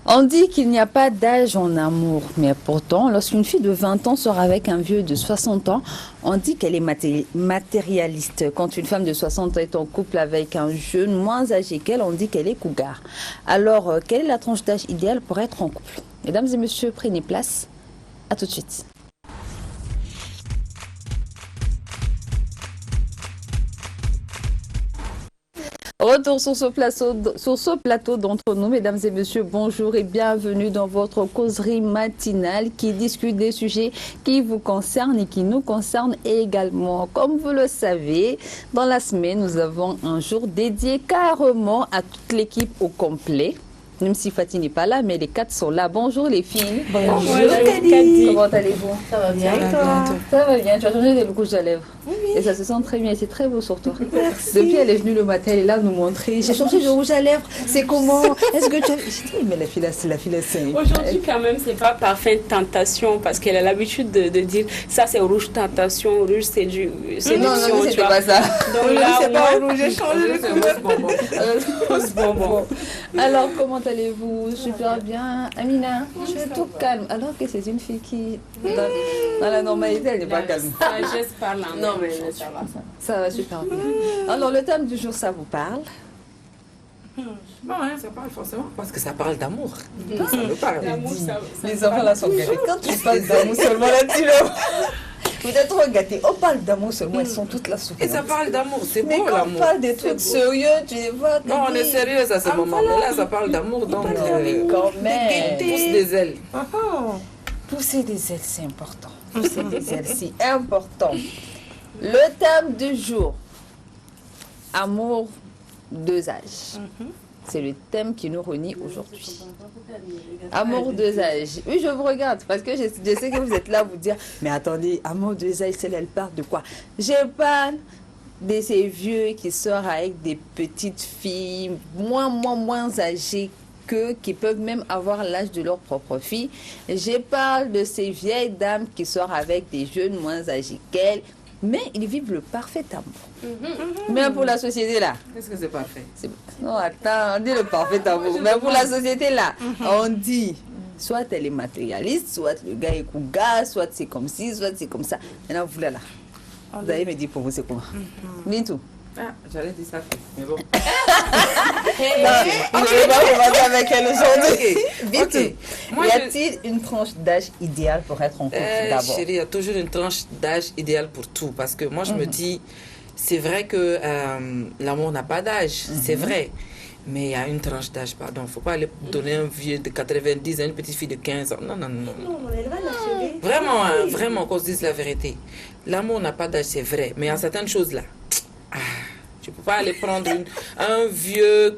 On dit qu'il n'y a pas d'âge en amour, mais pourtant, lorsqu'une fille de 20 ans sort avec un vieux de 60 ans, on dit qu'elle est matérialiste. Quand une femme de 60 ans est en couple avec un jeune moins âgé qu'elle, on dit qu'elle est cougar. Alors, quelle est la tranche d'âge idéale pour être en couple? Mesdames et messieurs, prenez place. À tout de suite. Retour sur ce plateau d'entre nous, mesdames et messieurs, bonjour et bienvenue dans votre causerie matinale qui discute des sujets qui vous concernent et qui nous concernent également. Comme vous le savez, dans la semaine, nous avons un jour dédié carrément à toute l'équipe au complet. Même si Fatih n'est pas là, mais les quatre sont là. Bonjour les filles. Bonjour Kadi. Comment allez-vous? Ça va bien et toi? Ça va bien. Tu as changé de rouge à lèvres. Oui. Et ça se sent très bien. C'est très beau sur toi. Merci. Depuis, elle est venue le matin, elle est là nous montrer. J'ai changé de rouge à lèvres. C'est comment? Est-ce que tu as... J'ai dit, mais la fille, c'est... Aujourd'hui, quand même, c'est pas parfait tentation parce qu'elle a l'habitude de dire ça, c'est rouge tentation, rouge, c'est du. Non, c'était pas ça. Donc là, c'est pas rouge, j'ai changé de couleur. Bonbon. Alors, comment allez-vous? Super bien. Amina, je suis tout calme. Alors que c'est une fille qui, dans la normalité, elle n'est pas calme. Sagesse parle en Non, mais même, ça va. Ça va super bien. Alors, le thème du jour, ça vous parle? Bon, hein, ça parle forcément parce que ça parle d'amour. Ça me parle. L'amour, ça Les enfants là sont gâtés. Quand tu parles d'amour seulement, là, tu le... Vous êtes trop gâtés. On parle d'amour seulement, elles sont toutes là sous. Et ça parle d'amour, c'est Mais beau quand on l'amour. parle des trucs sérieux, tu les vois. Non, on est sérieux à ce moment. Mais là, ça parle d'amour, donc Quand même. pousse des ailes. Pousser des ailes, c'est important. Pousser des ailes, c'est important. Le thème du jour, amour, deux âges. C'est le thème qui nous réunit aujourd'hui. Amour, deux âges. Oui, je vous regarde parce que je sais que vous êtes là à vous dire, mais attendez, amour, deux âges, elle parle de quoi? Je parle de ces vieux qui sortent avec des petites filles moins âgées qu'eux, qui peuvent même avoir l'âge de leur propre fille. Je parle de ces vieilles dames qui sortent avec des jeunes moins âgés qu'elles, mais ils vivent le parfait amour. Mais pour la société là, Qu'est-ce que c'est parfait? non, attends, on dit le parfait amour, mais pour la société là, on dit soit elle est matérialiste, soit le gars est cougar, soit c'est comme ci, soit c'est comme ça. Maintenant, vous là, vous allez me dire pour vous c'est comment. Bintou. Ah, j'allais dire ça. Mais bon. On ne va pas commencer avec elle aujourd'hui. Bintou, Ok. Moi, y a-t-il une tranche d'âge idéale pour être en couple d'abord? chérie, il y a toujours une tranche d'âge idéale pour tout. Parce que moi, je me dis, c'est vrai que l'amour n'a pas d'âge. C'est vrai. Mais il y a une tranche d'âge, pardon. Il ne faut pas aller donner un vieux de 90 à une petite fille de 15 ans. Non, non, non. Non, elle va l'achever. Vraiment, hein, vraiment, qu'on se dise la vérité. L'amour n'a pas d'âge, c'est vrai. Mais il y a certaines choses là. Tu ne peux pas aller prendre un vieux,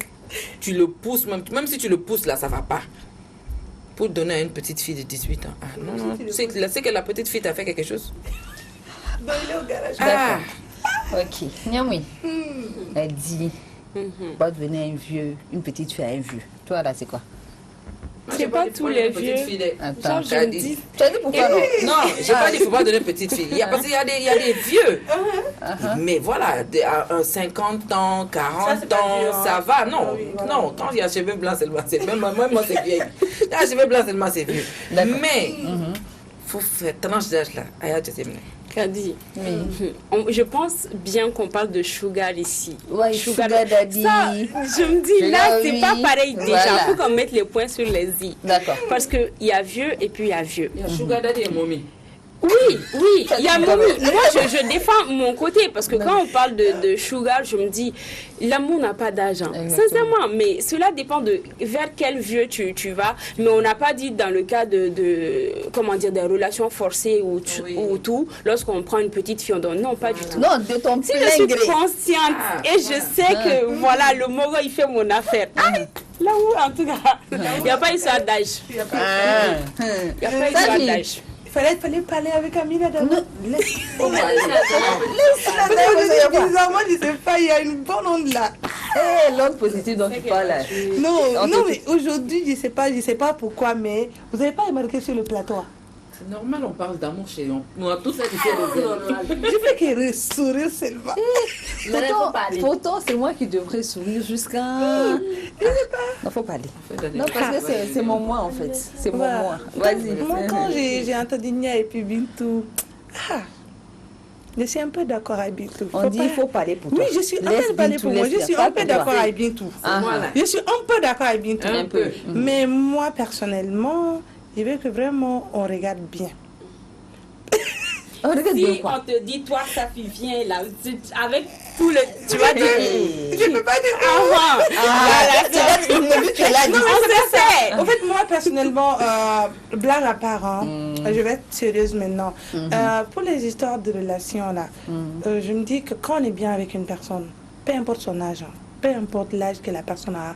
tu le pousses, même si tu le pousses là, ça ne va pas. Pour donner à une petite fille de 18 ans. Ah non, non. C'est que la petite fille t'a fait quelque chose. Donc, il est au garage. Ah, Ok. Niamoui. Elle dit, pas devenir une petite fille à un vieux. Toi là, c'est quoi? C'est pas tous les vieux. Attends, je me dis. tu as dit pourquoi non? Non, j'ai pas dit qu'il ne faut pas donner petite fille. Parce qu'il y a des vieux. Mais voilà, à 50 ans, 40 c'est pas ans, vieux, hein. ça va. Non, Ah oui, non, quand il y a cheveux blancs seulement, c'est même moi, c'est vieille. Là, cheveux blancs seulement, c'est vieux. D'accord. Mais, faut faire tranche d'âge là. Aya, tu sais, Kadi. Je pense bien qu'on parle de sugar ici. Ouais, sugar daddy. Ça, je me dis Là, là, c'est oui. pas pareil déjà. Voilà. Il faut qu'on mette les points sur les i. D'accord. Parce qu'il y a vieux et puis il y a vieux. il y a Sugar Daddy et Mommy. Oui, il y a Mommy. Moi, je défends mon côté parce que quand on parle de sugar, je me dis, l'amour n'a pas d'âge. Hein. Sincèrement, mais cela dépend de vers quel vieux tu vas. Mais on n'a pas dit dans le cas comment dire, des relations forcées ou tout, lorsqu'on prend une petite fille, on donne. Non, pas du tout. Non, de ton Si je plein suis gré. consciente et je sais que voilà, le Moro il fait mon affaire. L'amour, en tout cas, il n'y a pas histoire d'âge. Il n'y a pas histoire d'âge. Il fallait parler avec Amina d'abord. Oh, Moi, je ne sais pas, il y a une bonne onde là. l'autre positif dont tu parles là. Non, mais aujourd'hui, je sais pas pourquoi, mais vous n'avez pas remarqué sur le plateau. C'est normal, on parle d'amour chez nous. On a tous ça qui fait des Je fais que sourire seulement. Pourtant, c'est moi qui devrais sourire jusqu'à... Non, faut pas aller. Non, parce que c'est mon moi, en fait. C'est mon moi. Vas-y. Moi, quand j'ai entendu Nia et puis Bintou, je suis un peu d'accord avec Bintou. On dit qu'il faut parler pour toi. Oui, je suis un peu parler pour moi. Je suis un peu d'accord avec Bintou. Voilà. Je suis un peu d'accord avec Bintou. Un peu. Mais moi, personnellement, je veux que vraiment on regarde bien. On regarde bien Si quoi. on te dit, toi, ça vient là, avec tout le. Tu vas dire. Je peux pas dire Avant. Tu l'as dit. On se sait. En fait, moi, personnellement, blague à part, je vais être sérieuse maintenant. Pour les histoires de relations, là, je me dis que quand on est bien avec une personne, peu importe son âge, peu importe l'âge que la personne a,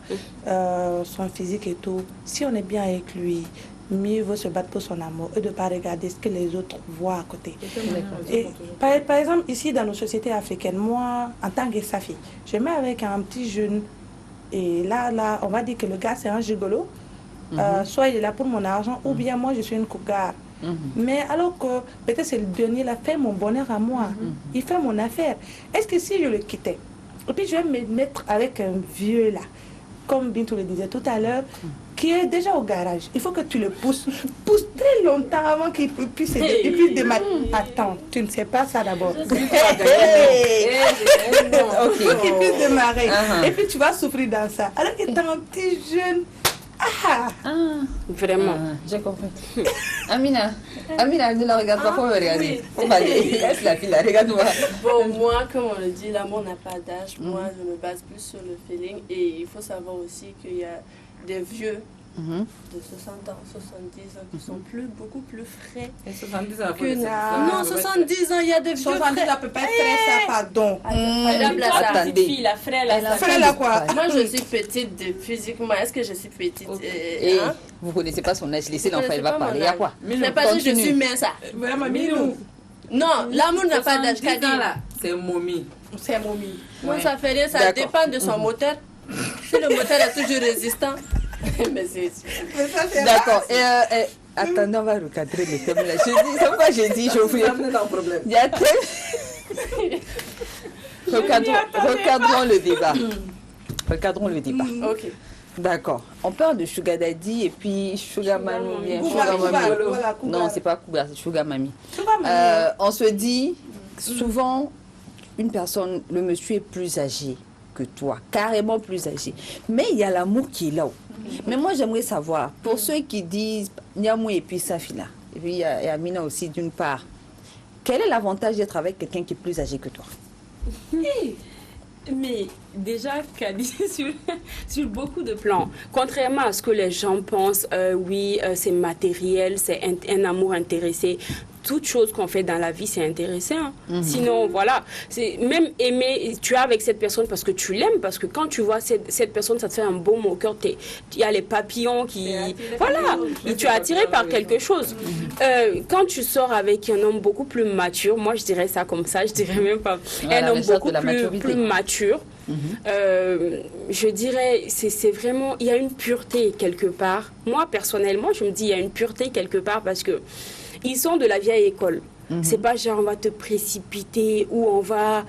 son physique et tout, si on est bien avec lui, mieux vaut se battre pour son amour et de ne pas regarder ce que les autres voient à côté. Et par exemple, ici, dans nos sociétés africaines, moi, en tant que Safi, je mets avec un petit jeune. Et là, on va dire que le gars, c'est un gigolo. Soit il est là pour mon argent, ou bien moi, je suis une cougar. Mais alors que peut-être c'est le dernier, il a fait mon bonheur à moi. Il fait mon affaire. Est-ce que si je le quittais, et puis je vais me mettre avec un vieux là, comme Bintou le disait tout à l'heure, qui est déjà au garage. Il faut que tu le pousses. Pousse très longtemps avant qu'il puisse démarrer. Attends, tu ne sais pas ça d'abord. Il faut qu'il puisse démarrer. Et puis tu vas souffrir dans ça. Alors que tu es un petit jeune. Vraiment. J'ai compris. Amina, ne la regarde pas, faut me regarder. Faut pas aller. Laisse la fille là, regarde-moi. Bon, moi, comme on le dit, l'amour n'a pas d'âge. Moi, je me base plus sur le feeling. Et il faut savoir aussi qu'il y a des vieux de 60 ans, 70 ans qui sont beaucoup plus frais Et 70 ans, que non, 70 ans, il y a des vieux 70 frais. à peu près très ça, pardon. Madame la Toi, ta Attendez. petite fille, la frère, la Frère là quoi? Moi, je suis petite physiquement. Est-ce que je suis petite Et vous connaissez pas son âge, laissez l'enfant, elle va parler. Il y a quoi? Je n'ai pas dit que je suis mince. Vraiment, Minou. Non, l'amour n'a pas d'âge. 70 ans là, c'est momie. C'est momie. Moi, ça fait rien, ça D'accord. dépend de son moteur. Si le moteur est toujours résistant, mais c'est... Mais ça, c'est D'accord. Attendez, on va recadrer le thème là. Je dis, c'est pourquoi j'ai dit, je vous problème. Il y a très... Recadrons le débat. Recadrons le débat. Ok. D'accord. On parle de Sugar Daddy et puis Sugar Mami. ou bien Cougar, Sugar Cougar, Mami. voilà, Cougar. Non, c'est pas Cougar, c'est Sugar Mami. Sugar Mami. On se dit, souvent, une personne, le monsieur est plus âgé que toi, carrément plus âgé. Mais il y a l'amour qui est là. Mais moi, j'aimerais savoir, pour ceux qui disent Niamou et puis Safina, et puis il y a Amina aussi d'une part, quel est l'avantage d'être avec quelqu'un qui est plus âgé que toi? Mais déjà, Kadi, sur beaucoup de plans, contrairement à ce que les gens pensent, oui, c'est matériel, c'est un amour intéressé. Toute chose qu'on fait dans la vie, c'est intéressant. Sinon, voilà, c'est même aimer, tu es avec cette personne parce que tu l'aimes, parce que quand tu vois cette personne, ça te fait un beau mot au cœur. Il y a les papillons qui... Voilà, et tu es attiré par quelque chose. Quand tu sors avec un homme beaucoup plus mature, moi je dirais ça comme ça, je dirais même pas... Voilà, un homme beaucoup de la maturité. plus mature. Je dirais, c'est vraiment, il y a une pureté quelque part. Moi, personnellement, je me dis, il y a une pureté quelque part parce que ils sont de la vieille école. C'est pas genre, on va te précipiter ou on va...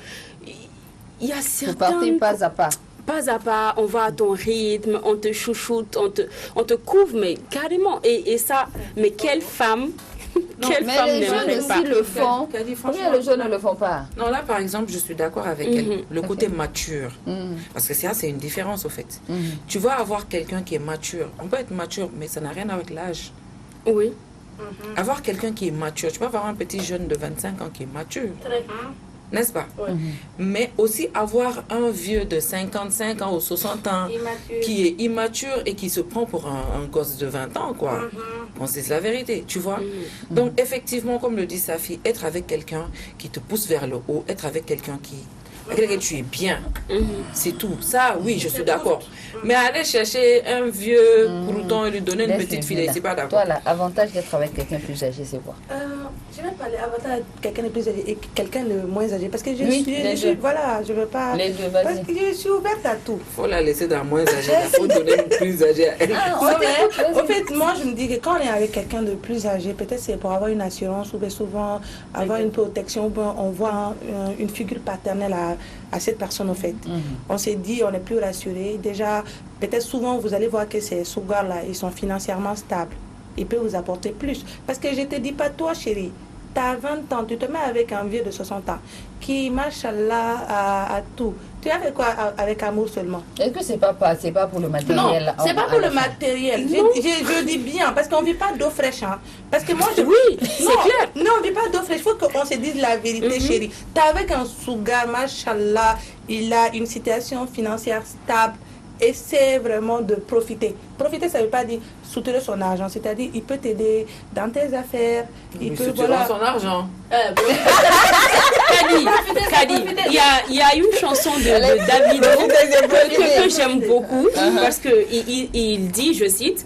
Il y a Vous certains... partez pas à pas. Pas à pas, on va à ton rythme, on te chouchoute, on te couvre, mais carrément. Et ça, mais quelle femme quelle Mais femme les n'aimerait jeunes pas? aussi le font. Kadi, Combien les jeunes ne le font pas? Non, là, par exemple, je suis d'accord avec elle. Le côté mature. Parce que ça, c'est une différence, au fait. Tu vas avoir quelqu'un qui est mature. On peut être mature, mais ça n'a rien avec l'âge. Oui. Avoir quelqu'un qui est mature. Tu peux avoir un petit jeune de 25 ans qui est mature. N'est-ce pas? Mais aussi avoir un vieux de 55 ans ou 60 ans qui est immature et qui se prend pour un gosse de 20 ans, quoi. Bon, c'est la vérité, tu vois. Donc, effectivement, comme le dit Safi, être avec quelqu'un qui te pousse vers le haut, être avec quelqu'un qui... avec lequel tu es bien. C'est tout. Ça, oui, je suis d'accord. Mais aller chercher un vieux crouton et lui donner une petite fille, c'est pas d'accord. Toi, l'avantage d'être avec quelqu'un plus âgé, c'est quoi? Je vais parler avantage de quelqu'un de plus âgé et quelqu'un de moins âgé. Parce que les deux. voilà, je veux pas. Les deux, Parce vas-y. que je suis ouverte à tout. Faut la laisser dans moins âgée. Il faut donner une plus âgée à elle. En fait, moi, je me dis que quand on est avec quelqu'un de plus âgé, peut-être c'est pour avoir une assurance ou bien souvent avoir une protection, ou bien on voit une figure paternelle à cette personne, en fait. On s'est dit, on n'est plus rassuré. Déjà, peut-être souvent, vous allez voir que ces sugar-là, ils sont financièrement stables. Ils peuvent vous apporter plus. Parce que je ne te dis pas, toi, chérie, tu as 20 ans, tu te mets avec un vieux de 60 ans qui, machallah, a tout. Tu as fait quoi avec amour seulement? Est-ce que c'est pas pour le matériel? Non, là, c'est pas pour le matériel. Je dis bien, parce qu'on ne vit pas d'eau fraîche. Hein. Parce que moi, oui, c'est clair. Non, on ne vit pas d'eau fraîche. Il faut qu'on se dise la vérité, chérie. Tu es avec un sugar, machallah, il a une situation financière stable. Essaie vraiment de profiter. Profiter, ça ne veut pas dire soutenir son argent. C'est-à-dire, il peut t'aider dans tes affaires. Il peut, voilà. Son argent. Kadi, il y a une chanson de Davido que j'aime beaucoup parce qu'il dit, je cite,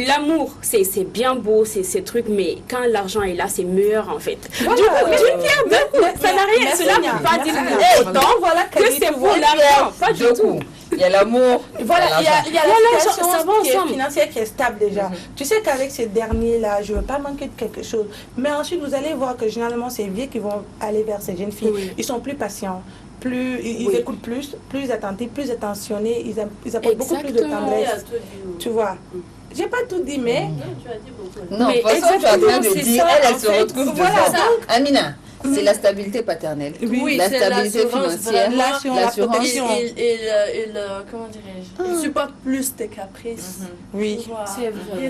l'amour, c'est bien beau, c'est ces trucs, mais quand l'argent est là, c'est meilleur en fait. Voilà, du coup, ça n'a rien, cela ne veut pas dire autant que c'est pour l'argent, pas du tout. Il y a l'amour. Voilà, il y a la situation ça va ensemble. financière qui est stable déjà. Tu sais qu'avec ces derniers-là, je ne veux pas manquer de quelque chose. Mais ensuite, vous allez voir que généralement, ces vieux qui vont aller vers ces jeunes filles, ils sont plus patients. Ils écoutent plus attentifs, plus attentionnés, ils apportent beaucoup plus de tendresse. Tu vois. J'ai pas tout dit, mais... Tu as dit beaucoup. Non, de toute façon, tu es en train de dire, elle se retrouve dedans. Amina, c'est la stabilité paternelle, la stabilité financière, l'assurance. Comment dirais-je? Il supporte plus tes caprices. Oui. C'est vrai.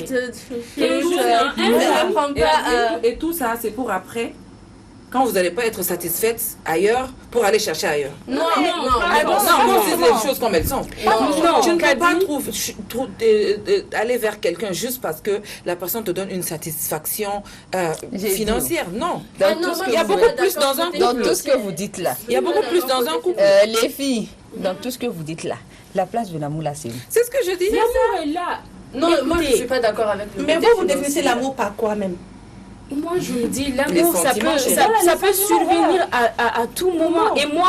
Et tout ça, c'est pour après, quand vous n'allez pas être satisfaite ailleurs, pour aller chercher ailleurs. Non, c'est les choses comme elles sont. Tu ne peux pas aller vers quelqu'un juste parce que la personne te donne une satisfaction financière. Non. Il y a beaucoup plus dans un couple. Dans tout ce que vous dites là. Il y a beaucoup plus dans un couple. Les filles, dans tout ce que vous dites là, la place de l'amour là, c'est où? C'est ce que je dis. L'amour est là. Non, moi je ne suis pas d'accord avec le Mais vous définissez l'amour par quoi même? Moi, je me dis, l'amour, ça peut survenir à tout moment. Et moi,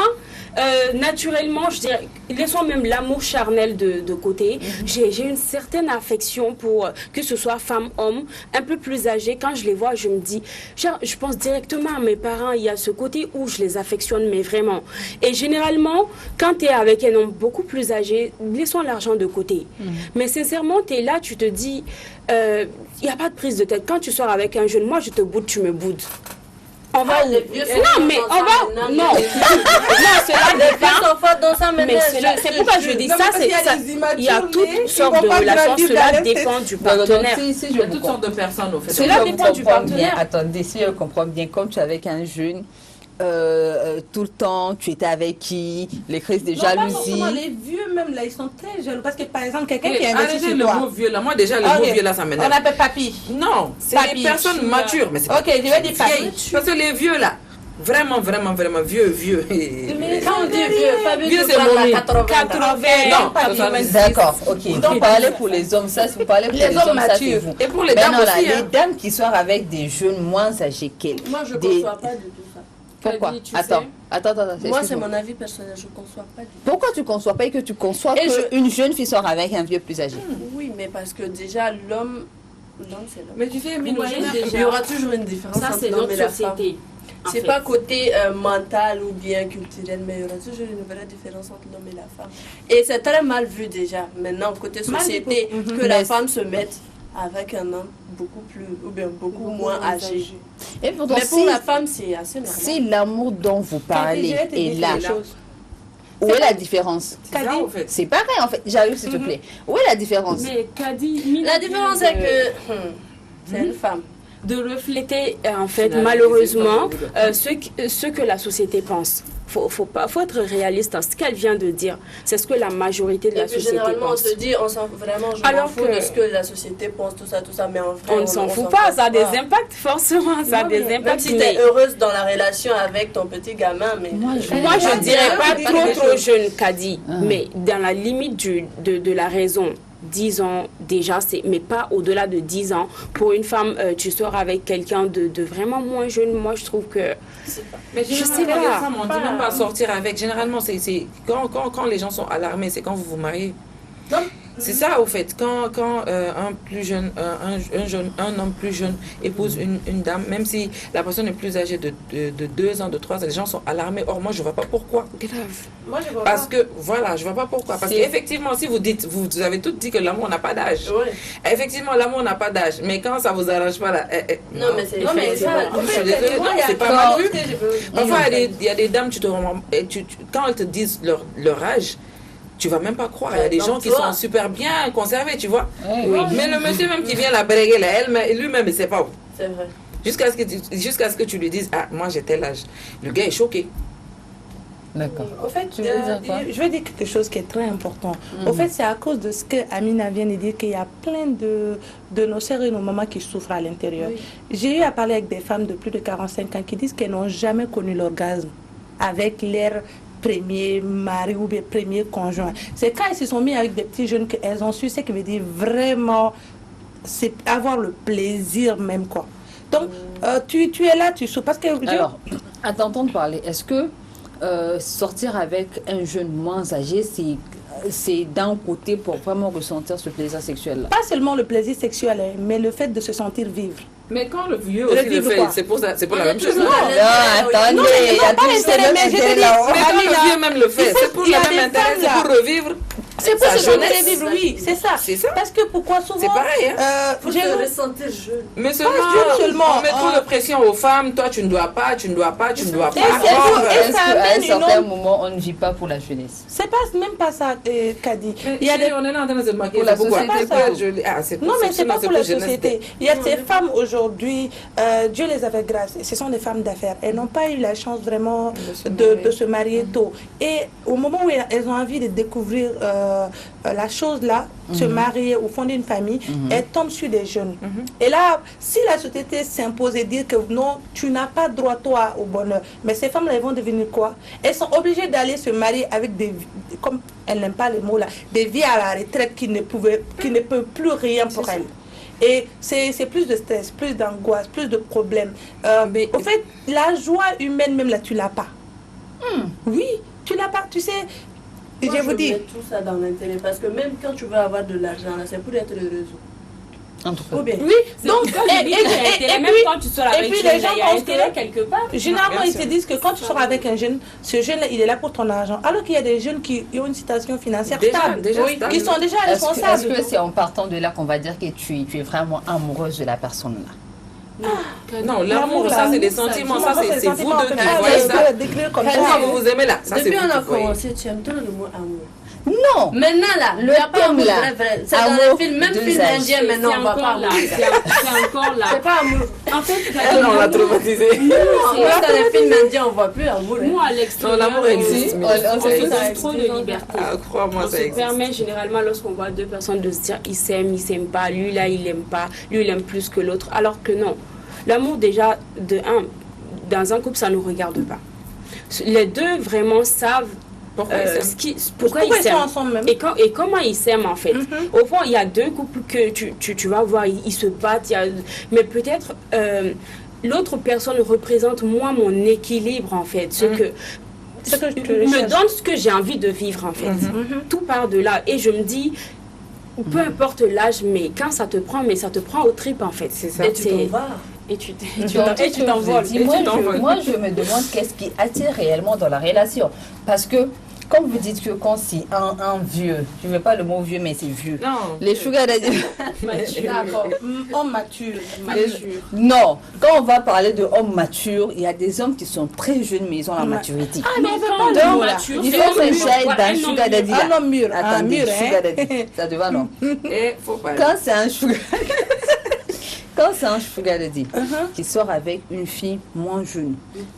naturellement, je dirais, laissons même l'amour charnel de côté. J'ai une certaine affection pour, que ce soit femme, homme, un peu plus âgé. Quand je les vois, je me dis, je pense directement à mes parents. Il y a ce côté où je les affectionne, mais vraiment. Et généralement, quand tu es avec un homme beaucoup plus âgé, laissons l'argent de côté. Mais sincèrement, tu es là, tu te dis, il n'y a pas de prise de tête. Quand tu sors avec un jeune, moi, je te boude, tu me boudes. On va les vieux non, mais on va. Non, cela dépend. Mais c'est pourquoi je dis ça. Il y a toutes sortes de relations. Cela dépend du partenaire. Il y a toutes sortes de personnes, au fait. Cela dépend du partenaire. Attendez, si je comprends bien, comme tu es avec un jeune, tout le temps, tu étais avec qui? Les crises de jalousie. Les vieux même là, ils sont très jaloux. Parce que par exemple, quelqu'un qui investit Arrêtez sur le toi. mot vieux là. Moi déjà, le mot vieux là, ça On m'énerve. appelle papy. Non, c'est Papy. les personnes matures. Mais c'est Ok, je vais dire papy. vieilles. Parce que les vieux là, vraiment vieux. Mais quand on dit vieux, pas Vieux, c'est mon 80. Non, 90. D'accord, ok. Vous parlez pour les hommes, ça, vous parlez pour les hommes, ça, c'est vous. Et pour les Ben dames non, là, aussi. les dames qui sortent avec des jeunes moins âgés qu'elles. Moi, je ne Des- conçois pas du tout ça. Pourquoi? Kadi, tu Attends. Moi, c'est excuse-moi. mon avis personnel, je ne conçois pas du tout. Pourquoi tu ne conçois pas et que tu conçois Et qu'une jeune fille sort avec un vieux plus âgé? Oui, mais parce que déjà, l'homme, c'est l'homme. Mais tu sais, Vous voyez déjà. Il y aura toujours une différence Ça, entre c'est l'homme notre et la femme. société. en C'est fait. pas côté mental ou bien culturel, mais il y aura toujours une vraie différence entre l'homme et la femme. Et c'est très mal vu déjà, maintenant, côté société, que la femme se mette avec un homme beaucoup plus, ou bien beaucoup moins âgé. Et pourtant, Mais pour la femme, c'est assez normal. si l'amour dont vous parlez est là, chose. où est la différence? C'est ça, en fait. C'est pareil en fait. J'arrive s'il te plaît. Où est la différence? Mais Kadi, La différence, c'est que c'est une femme. de refléter en fait Finalement, malheureusement c'est ce que la société pense. Faut être réaliste. Ce qu'elle vient de dire, c'est ce que la majorité de la Et puis société généralement, pense. on se dit, vraiment, je Alors m'en fous que- de ce que la société pense, tout ça, mais en vrai, On ne s'en fout pas, ça a des impacts forcément, ça a des Même impacts. si tu mais- es heureuse dans la relation avec ton petit gamin, mais... Moi, je dirais pas trop jeune, Kadi, mais dans la limite de la raison. 10 ans, déjà, mais pas au-delà de 10 ans. Pour une femme, tu sors avec quelqu'un de vraiment moins jeune. Moi, je trouve que... Mais Je sais généralement, pas. les femmes, on dit même pas sortir avec. Généralement, c'est quand les gens sont alarmés, c'est quand vous vous mariez. C'est ça, au fait. Quand un plus jeune, un homme plus jeune épouse une dame, même si la personne est plus âgée de 2 ans, de 3 ans, les gens sont alarmés. Or, moi, je ne vois pas pourquoi. Moi, je vois Parce pas. que, voilà, je ne vois pas pourquoi. Parce qu'effectivement, si vous dites, vous avez toutes dit que l'amour n'a pas d'âge. Ouais. Effectivement, l'amour n'a pas d'âge. Mais quand ça ne vous arrange pas, là, Non, mais c'est... Non, mais ça... je suis désolée, non, c'est pas Quand- mal vu. Parfois, il y a des dames, quand elles te disent leur âge, tu vas même pas croire. Il y a des Donc, gens qui toi- sont super bien conservés, tu vois. Oui. Mais le monsieur même qui vient la bréguer, là, lui-même, il ne sait pas où. C'est vrai. Jusqu'à ce que tu lui dises, ah, moi j'ai tel âge. Le gars est choqué. D'accord. Au fait, Tu veux dire quoi? je veux dire quelque chose qui est très important. Au fait, c'est à cause de ce que Amina vient de dire qu'il y a plein de nos sœurs et nos mamans qui souffrent à l'intérieur. J'ai eu à parler avec des femmes de plus de 45 ans qui disent qu'elles n'ont jamais connu l'orgasme avec leur premier mari ou bien premier conjoint. C'est quand elles se sont mis avec des petits jeunes qu'elles ont su ce qui veut dire vraiment, c'est avoir le plaisir même, quoi. Donc, tu es là, tu souffres. Parce que... Alors, à t'entendre parler, est-ce que sortir avec un jeune moins âgé, c'est d'un côté pour vraiment ressentir ce plaisir sexuel-là? Pas seulement le plaisir sexuel, hein, mais le fait de se sentir vivre. Mais quand le vieux aussi le vivre fait, quoi? c'est pour la même chose. Non, attendez, Non, mais il y a pas tout les ce même mais je te intérêt dis, là. Mais quand Amina, le vieux même le fait, c'est pour il y le a même des intérêt, femmes, c'est là. pour revivre C'est pour sa se sentir jeunesse. vivre, oui, c'est ça. C'est ça. Parce que pourquoi souvent... C'est pareil, hein. Faut j'ai- se ressentir jeune. Mais seulement, seulement, on met trop de pression aux femmes. Toi, tu ne dois pas, tu ne dois pas, tu ne dois pas. Et c'est Or, tout, et Est-ce ça qu'à un amène une certain autre- moment, on ne vit pas pour la jeunesse? C'est pas même pas ça, Kadi. Il y a des... On est là en train de se moquer. Pour la Pourquoi? société, Parce que quoi. c'est Non, mais c'est pas pour la jeunesse. société. Il y a ces femmes aujourd'hui, Dieu les avait grâce. Ce sont des femmes d'affaires. Elles n'ont pas eu la chance vraiment de se marier tôt. Et au moment où elles ont envie de découvrir la chose là, se marier ou fonder une famille, elles tombent sur des jeunes. Et là, si la société s'impose et dit que non, tu n'as pas droit toi au bonheur, mais ces femmes-là, elles vont devenir quoi? Elles sont obligées d'aller se marier avec des, comme elles n'aiment pas les mots là, des vies à la retraite qui ne peuvent plus rien pour elles. Et c'est plus de stress, plus d'angoisse, plus de problèmes. Mais- au fait, la joie humaine même là, tu l'as pas. Oui, tu l'as pas. Tu sais, Moi, je vous dis, mets tout ça dans l'intérêt parce que même quand tu veux avoir de l'argent, là, c'est pour être heureux. Entre ou bien. Oui, donc et- quand je dis qu'il y a et- intérêt, et même puis- quand tu sors et avec puis une les jeune, gens il y a pensent intérêt que- quelque part. Généralement, Bien ils sûr. se disent que quand tu sors avec un jeune, ce jeune-là, il est là pour ton argent. Alors qu'il y a des jeunes qui ont une situation financière Déjà stable, stable. qui sont déjà Est-ce responsables. que c'est en partant de là qu'on va dire que tu es vraiment amoureuse de la personne là? Non, l'amour, ça, c'est des sentiments. Ça, c'est vous sentiments, on deux peut qui pas voyez ça. le décrire comme Comment ça. vous vous aimez là? Ça, c'est Depuis vous on a qui voyez. commencé, tu aimes trop le mot amour. Non! Maintenant là, Le il n'y a pas thème, amour là, vrai. C'est dans amour les films, même de film visage. indien C'est maintenant, on va encore là, parler. c'est encore là. C'est pas amour. En fait, Elle, on l'a traumatisé. Moi, dans les films indiens, on voit plus amour. hein. moi à l'extérieur, Non, l'amour existe, mais on on sait se ça donne trop de liberté. Ah, crois-moi, On ça se existe. permet généralement lorsqu'on voit deux personnes de se dire ils s'aiment pas, lui là il aime pas, lui il aime plus que l'autre, alors que non. L'amour déjà, dans un couple ça ne nous regarde pas. Les deux vraiment savent Pourquoi ils s'aiment? pourquoi Pourquoi ils ils sont s'aiment ensemble même? et comment ils s'aiment en fait. Au fond, il y a deux couples que tu vas voir, ils se battent, mais peut-être l'autre personne représente moins mon équilibre en fait, ce que me donne ce que j'ai envie de vivre en fait. Tout part de là et je me dis peu importe l'âge, mais quand ça te prend, mais ça te prend aux tripes en fait. C'est ça. Et Tu t'en vas. et tu Donc, t'envoles. je dis, moi, je me demande qu'est-ce qui attire réellement dans la relation. Parce que, comme vous dites que quand c'est un vieux, je ne veux pas le mot vieux, mais c'est vieux. Non. Les sugar daddy. D'accord. Homme mature. Non, quand on va parler de hommes matures, il y a des hommes qui sont très jeunes, mais ils ont la maturité. Ah, mais quand Donc, on est mature, il c'est faut comme s'enchaîner voilà, dans un sugar homme daddy. mûr. là. Un homme mûr. Attendez, mûr, sugar hein. daddy. Ça te va, non? Et faut pas. Quand c'est un sugar... quand c'est un sugar daddy qui sort avec une fille moins jeune,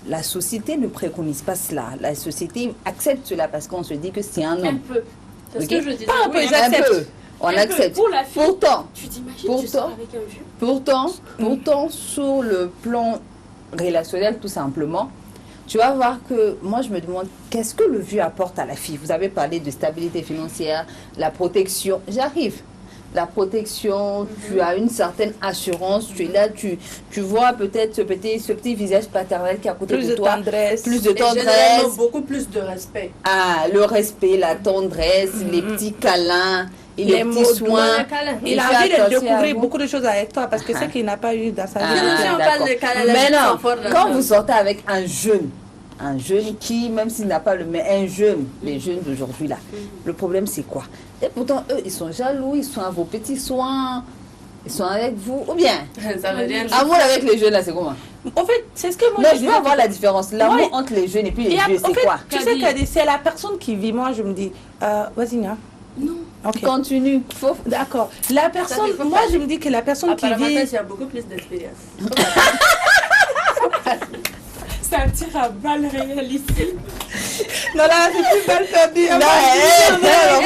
la société ne préconise pas cela. La société accepte cela parce qu'on se dit que c'est un Un homme. peu. C'est ce Ok. que je dis. Pas un peu, Oui, ils acceptent. Un peu. On Un peu. accepte. Pour la fille, Pourtant, tu t'imagines, Pourtant- tu sors avec un vieux. pourtant, sur le plan relationnel, tout simplement, tu vas voir que moi, je me demande qu'est-ce que le vieux apporte à la fille. Vous avez parlé de stabilité financière, la protection. J'arrive. La protection, tu as une certaine assurance, tu es là, tu vois peut-être ce petit visage paternel qui est à côté Plus de de toi. tendresse. Plus de Et généralement, tendresse. beaucoup plus de respect. Ah, le respect, la tendresse, les petits câlins, et les Les mots petits doux. soins. Il a fait envie de attention à découvrir vous. beaucoup de choses avec toi parce que c'est qu'il n'a pas eu dans sa vie. Ah, Si on d'accord. parle de câlins, Mais ils non, sont forts dans quand ça. vous sortez avec un jeune qui, même s'il n'a pas le mais un jeune, les jeunes d'aujourd'hui là, le problème c'est quoi? Et pourtant, eux, ils sont jaloux, ils sont à vos petits soins, ils sont avec vous, ou bien, Ça veut rien dire. amour avec les jeunes là, c'est comment? En fait, c'est ce que moi Non, je disais veux avoir tout- la différence, l'amour Ouais. entre les jeunes et puis les Et vieux, en c'est fait, quoi? tu sais que c'est la personne qui vit. Moi, je me dis, vas-y, Nia. Non. Ok. Continue, faut... D'accord. La personne, il faut moi, faire- je me dis que la personne qui Apparemment, vit. il y a beaucoup plus d'expérience. Ça tire à balles réelles ici. Non, là, c'est plus mal perdu. Non,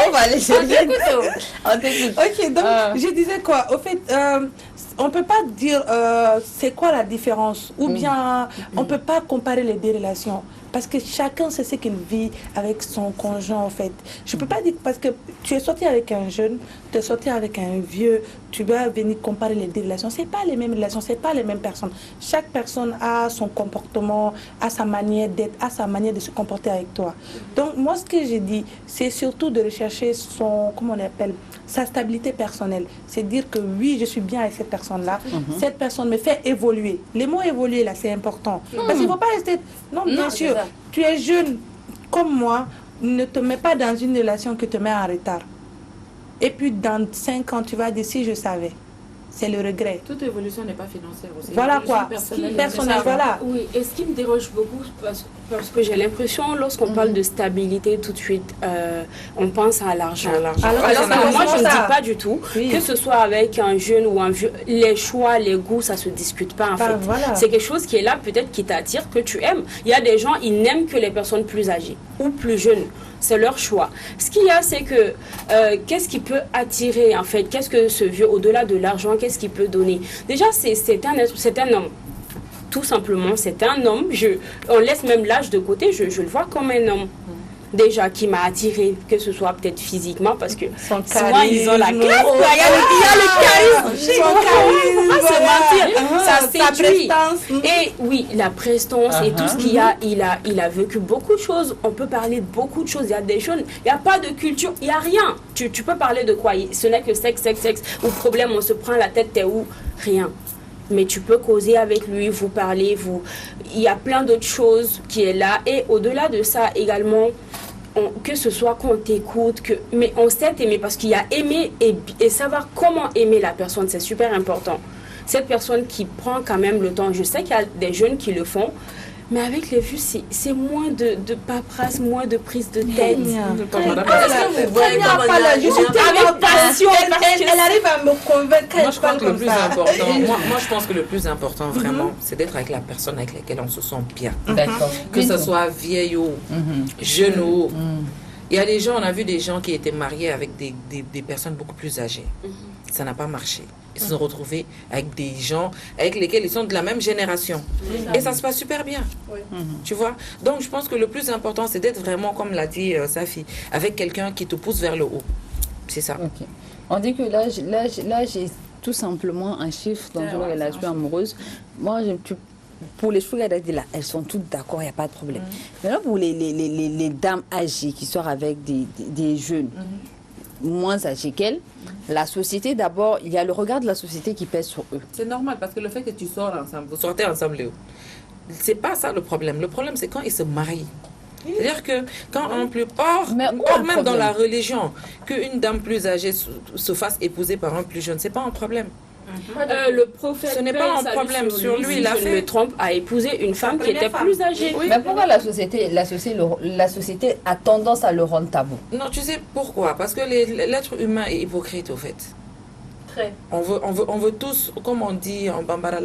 on va aller chez On t'écoute. Ok, donc Ah. je disais quoi? Au fait, on peut pas dire c'est quoi la différence ou bien on peut pas comparer les deux relations parce que chacun sait ce qu'il vit avec son conjoint en fait. Je peux pas dire parce que tu es sorti avec un jeune, tu es sorti avec un vieux, tu vas venir comparer les deux relations. C'est pas les mêmes relations, c'est pas les mêmes personnes. Chaque personne a son comportement, a sa manière d'être, a sa manière de se comporter avec toi. Donc moi ce que j'ai dit, c'est surtout de rechercher son, comment on appelle, sa stabilité personnelle. C'est dire que oui, je suis bien avec cette personne-là. Cette personne me fait évoluer. Les mots évoluer, là, c'est important. Parce qu'il ne faut pas rester... Non, bien Non, sûr, c'est ça. tu es jeune comme moi, ne te mets pas dans une relation qui te met en retard. Et puis, dans 5 ans, tu vas dire, si je savais. C'est le regret. Toute évolution n'est pas financière aussi. Voilà L'évolution quoi. personnelle, Personnel, voilà. Oui, et ce qui me dérange beaucoup, parce que j'ai l'impression, lorsqu'on parle de stabilité, tout de suite, on pense à l'argent. Alors Alors que que c'est moi, pas je ne ça. dis pas du tout, Oui. que ce soit avec un jeune ou un vieux, les choix, les goûts, ça se discute pas en Ah, fait. voilà. C'est quelque chose qui est là, peut-être qui t'attire, que tu aimes. Il y a des gens, ils n'aiment que les personnes plus âgées ou plus jeunes. C'est leur choix. Ce qu'il y a, c'est que qu'est-ce qui peut attirer en fait? Qu'est-ce que ce vieux, au-delà de l'argent, qu'est-ce qu'il peut donner? Déjà, c'est un homme. Tout simplement, c'est un homme. On laisse même l'âge de côté, je le vois comme un homme. Déjà, qui m'a attiré, que ce soit peut-être physiquement, parce que Son souvent ils ont la charisme. classe, il y a le charisme. Son charisme, Faut pas se voilà. mentir, ça Sa séduit. prestance. Et oui, la prestance et tout ce qu'il y a, il a vécu beaucoup de choses. On peut parler de beaucoup de choses. Il y a des jeunes, il n'y a pas de culture, il n'y a rien. Tu peux parler de quoi? Ce n'est que sexe, ou problème, on se prend la tête, t'es où? Rien. Mais tu peux causer avec lui, vous parler, il y a plein d'autres choses qui est là. Et au-delà de ça également, que ce soit qu'on t'écoute, mais on sait aimer, parce qu'il y a aimer et savoir comment aimer la personne, c'est super important. Cette personne qui prend quand même le temps, je sais qu'il y a des jeunes qui le font, mais avec les vues, c'est moins de paperasse, moins de prise de tête. Avec passion, Elle arrive à me convaincre quand Moi, elle je pense parle que le comme plus ça. important, moi, je pense que le plus important, vraiment, c'est d'être avec la personne avec laquelle on se sent bien. D'accord. Que ce soit vieil ou jeune ou... Il y a des gens, on a vu des gens qui étaient mariés avec des personnes beaucoup plus âgées. Ça n'a pas marché. Ils se sont retrouvés avec des gens avec lesquels ils sont de la même génération. Et ça se passe super bien. Oui. Tu vois? Donc, je pense que le plus important, c'est d'être vraiment, comme l'a dit Safi, avec quelqu'un qui te pousse vers le haut. C'est ça. Ok. On dit que l'âge est tout simplement un chiffre dans une relation amoureuse. Moi, pour les sugar daddy là, elles sont toutes d'accord, il n'y a pas de problème. Maintenant, pour les dames âgées qui sortent avec des jeunes moins âgés qu'elles, la société d'abord, il y a le regard de la société qui pèse sur eux. C'est normal parce que le fait que tu sors ensemble, Vous sortez ensemble, Léo. C'est pas ça le problème. Le problème, c'est quand ils se marient. C'est-à-dire que quand en plupart, Mais où or le même dans problème? la religion, qu'une dame plus âgée se fasse épouser par un plus jeune, c'est pas un problème. Le prophète, Ce n'est paix pas et un salut problème sur lui, si il l'a je ne fait. me trompe, a épousé une femme qui était première plus âgée. Mais pourquoi la société a tendance à le rendre tabou? Non, tu sais pourquoi? Parce que l'être humain est hypocrite, au fait. Très. On veut tous, comme on dit en Bambara,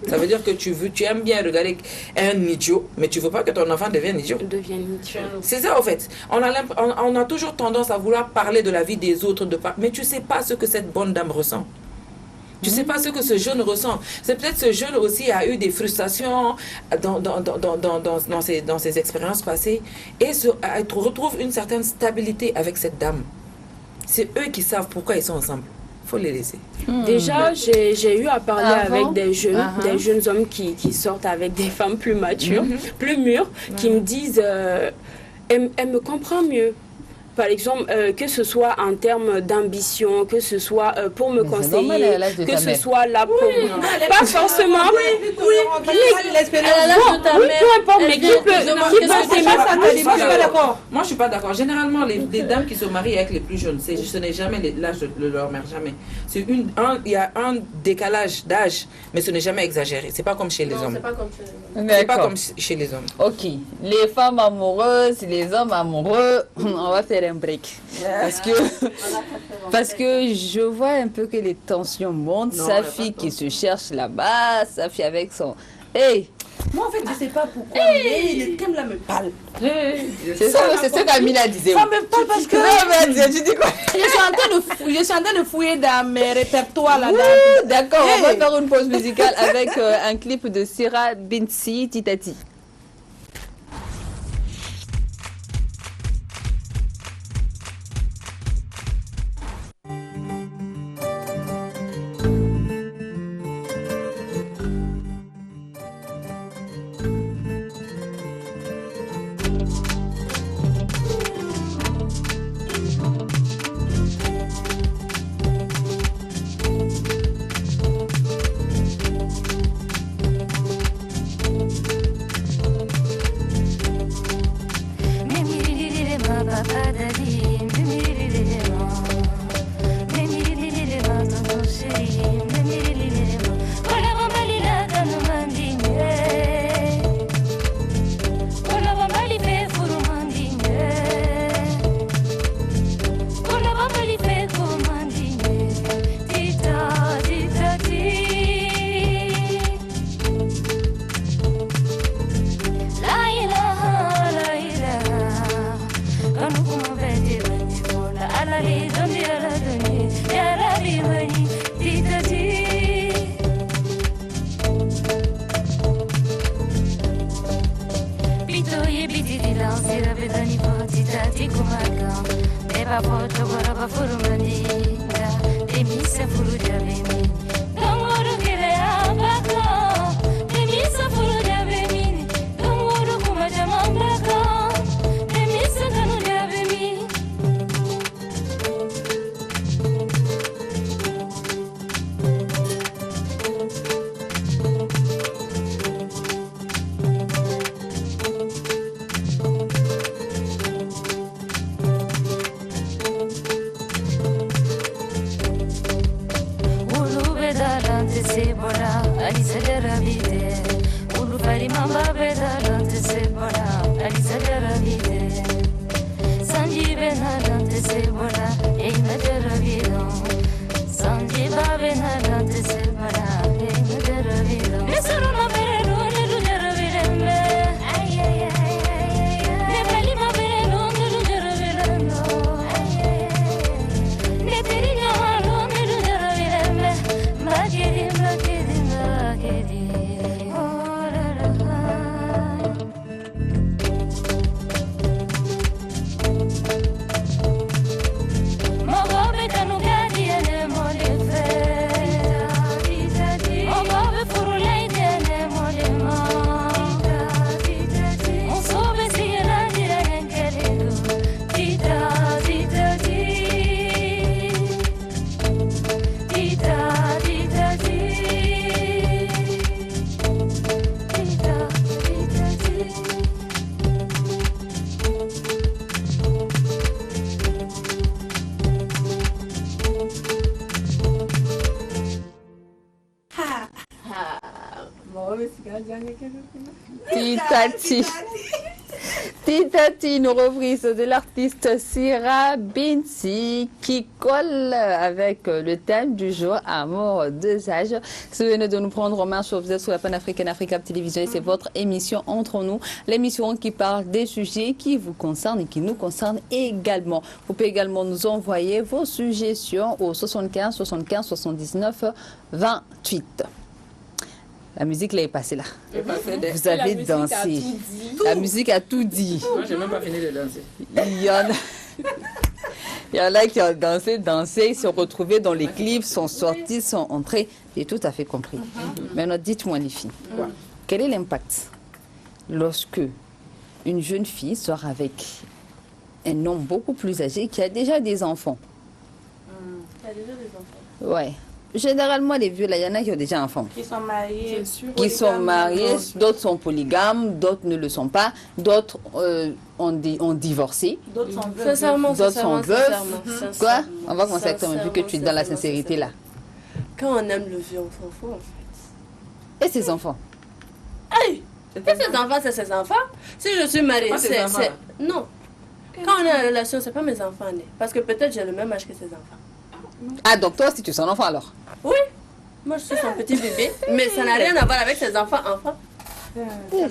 ça veut dire que tu aimes bien regarder un idiot, mais tu veux pas que ton enfant devienne idiot. C'est ça, en fait. On a toujours tendance à vouloir parler de la vie des autres, mais tu sais pas ce que cette bonne dame ressent. Tu sais pas ce que ce jeune ressent. C'est peut-être ce jeune aussi a eu des frustrations dans ses expériences passées et retrouve une certaine stabilité avec cette dame. C'est eux qui savent pourquoi ils sont ensemble. Il faut les laisser. Déjà, j'ai eu à parler avec des jeunes hommes qui sortent avec des femmes plus matures, plus mûres, qui me disent elle me comprend mieux. Par exemple, que ce soit en termes d'ambition, que ce soit pour me conseiller, que ce soit là pour... Pas forcément. Peu importe, mais qui peut s'aimer. Moi, je suis pas d'accord. Généralement, les dames qui se marient avec les plus jeunes, ce n'est jamais l'âge de leur mère, jamais. Il y a un décalage d'âge, mais ce n'est jamais exagéré. C'est pas comme chez les hommes. C'est pas comme chez les hommes. Ok. Les femmes amoureuses, les hommes amoureux, on va faire un break. Parce que je vois un peu que les tensions montent. Sa fille qui se cherche là-bas, sa fille avec son... Hey! Moi, en fait, je sais pas pourquoi, mais le thème là me parle. C'est ce qu'Amina disait. Ça me parle parce que... Non, mais tu dis quoi? Je suis en train de fouiller dans mes répertoires là. D'accord, on va faire une pause musicale avec un clip de Sira Binti Titati. Titati, une reprise de l'artiste Sira Binti qui colle avec le thème du jour, Amour, deux âges. Si vous venez de nous prendre en marche, vous êtes sur la panafricaine Africa Télévision et c'est votre émission Entre nous, l'émission qui parle des sujets qui vous concernent et qui nous concernent également. Vous pouvez également nous envoyer vos suggestions au 75 75 79 28. La musique là est passée là. Vous avez dansé. La musique a tout dit. Moi, j'ai même pas fini de danser. Il y en a qui ont dansé, ils se sont retrouvés dans les clips, sont sortis, sont entrés. J'ai tout à fait compris. Maintenant, dites-moi les filles, quel est l'impact lorsque une jeune fille sort avec un homme beaucoup plus âgé qui a déjà des enfants? Il y a déjà des enfants. Ouais. Généralement, les vieux, là, il y en a qui ont déjà un enfant. Qui sont mariés. Qui sont mariés, d'autres sont polygames, d'autres ne le sont pas, d'autres ont divorcé, D'autres sont veuves. Sincèrement, d'autres sont veufs. sincèrement. Quoi? On va commencer avec toi, vu que tu es dans la sincérité là. Quand on aime le vieux, on s'en fout en fait. Et ses enfants? Hey! Et ses enfants, c'est ses enfants. Si je suis mariée, Pas ses enfants. Non. Quand on est en relation, c'est pas mes enfants nés. Parce que peut-être j'ai le même âge que ses enfants. Ah, donc toi aussi tu es son enfant alors? Oui. Moi, je suis son petit bébé. Mais ça n'a rien à voir avec ses enfants.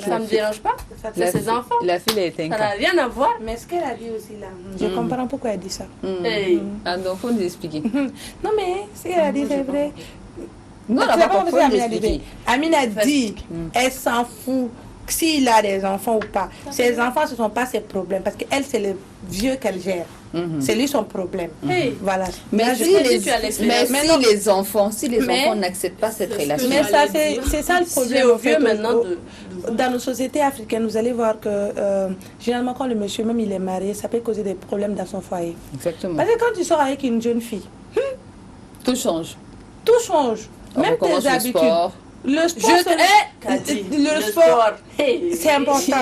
Ça me dérange pas. C'est ses enfants. La fille est Ça n'a inca. rien à voir. Mais ce qu'elle a dit aussi là, je comprends pourquoi elle dit ça. Hey. Ah, donc faut nous expliquer. Non mais ce qu'elle a dit c'est vrai. Non, on C'est n'a pas pas comme compris ça, nous Amine a dit. expliquer. Amine a dit, elle s'en fout s'il a des enfants ou pas. Ses enfants, ce ne sont pas ses problèmes parce qu'elle, c'est le vieux qu'elle gère. C'est lui son problème. Hey. Voilà. Mais Là, si je pense que les, tu as mais l'expérience. si Mais non. les enfants, Mais- n'acceptent pas cette C'est ce que relation, Mais ça, c'est ça le C'est problème. au en fait, vieux maintenant Dans nos sociétés africaines, vous allez voir que généralement, quand le monsieur, même il est marié, ça peut causer des problèmes dans son foyer. exactement. Parce que quand tu sors avec une jeune fille, Tout change. tout change. On Même recommence tes le habitudes. sport. Le sport, le sport, Hey. c'est important.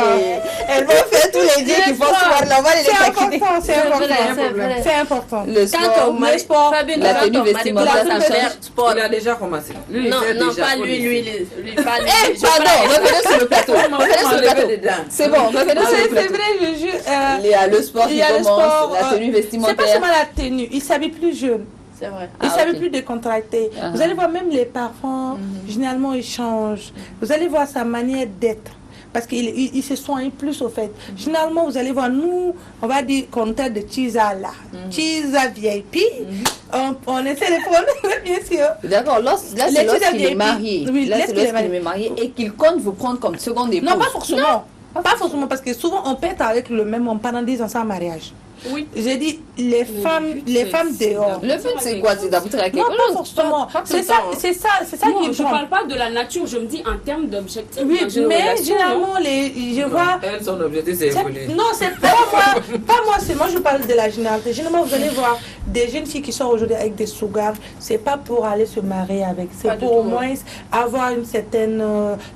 Elle va faire tous les dieux qui font sport là, on va les C'est taquiner. important, c'est important. C'est vrai. C'est important. Le Quand sport, ton mari, Fabien, la quand tenue ton mari vestimentaire, commence à ça faire change. sport. Il a déjà commencé. Lui, il Non, fait non, déjà, pas faut lui, le lui, dire. lui, pas lui. Eh, Je pardon, parle- revenez sur le plateau. Revenez sur le Enlever plateau. dedans. C'est bon, revenez sur C'est le plateau. vrai, je jure. Il y a le sport Il qui y a le commence, sport, la tenue c'est pas vestimentaire. seulement la tenue, il s'habille plus jeune. C'est vrai. Il Ah, s'habille ok. plus décontracté. Ah. Vous allez voir même les parfums, généralement ils changent. Vous allez voir sa manière d'être. Parce qu'il se soigne plus au fait. Généralement, vous allez voir, nous, on va dire qu'on traite de Chisa là. Chisa VIP. On essaie de prendre, bien sûr. D'accord, là Les c'est lorsqu'il filles est marié. oui, Là c'est lorsqu'il est lorsqu'il est marié et qu'il compte vous prendre comme seconde épouse. Non, pas forcément. Pas forcément, parce que souvent on peut être avec le même homme pendant 10 ans sans mariage. Oui. J'ai dit, les femmes dehors. Le but c'est quoi? C'est d'aboutir à quelque Non, pas chose. forcément. pas tout C'est le ça, temps, hein. c'est ça, c'est ça Non, qui je prend. parle pas de la nature, je me dis en termes d'objectifs. Oui, dans une mais relation, généralement, je vois. Elle, son objectif, c'est évoluer. Non, c'est pas moi, c'est moi, je parle de la généralité. Généralement, vous allez voir des jeunes filles qui sortent aujourd'hui avec des sougars, c'est pas pour aller se marier avec, c'est Pas du pour au tout. moins avoir une certaine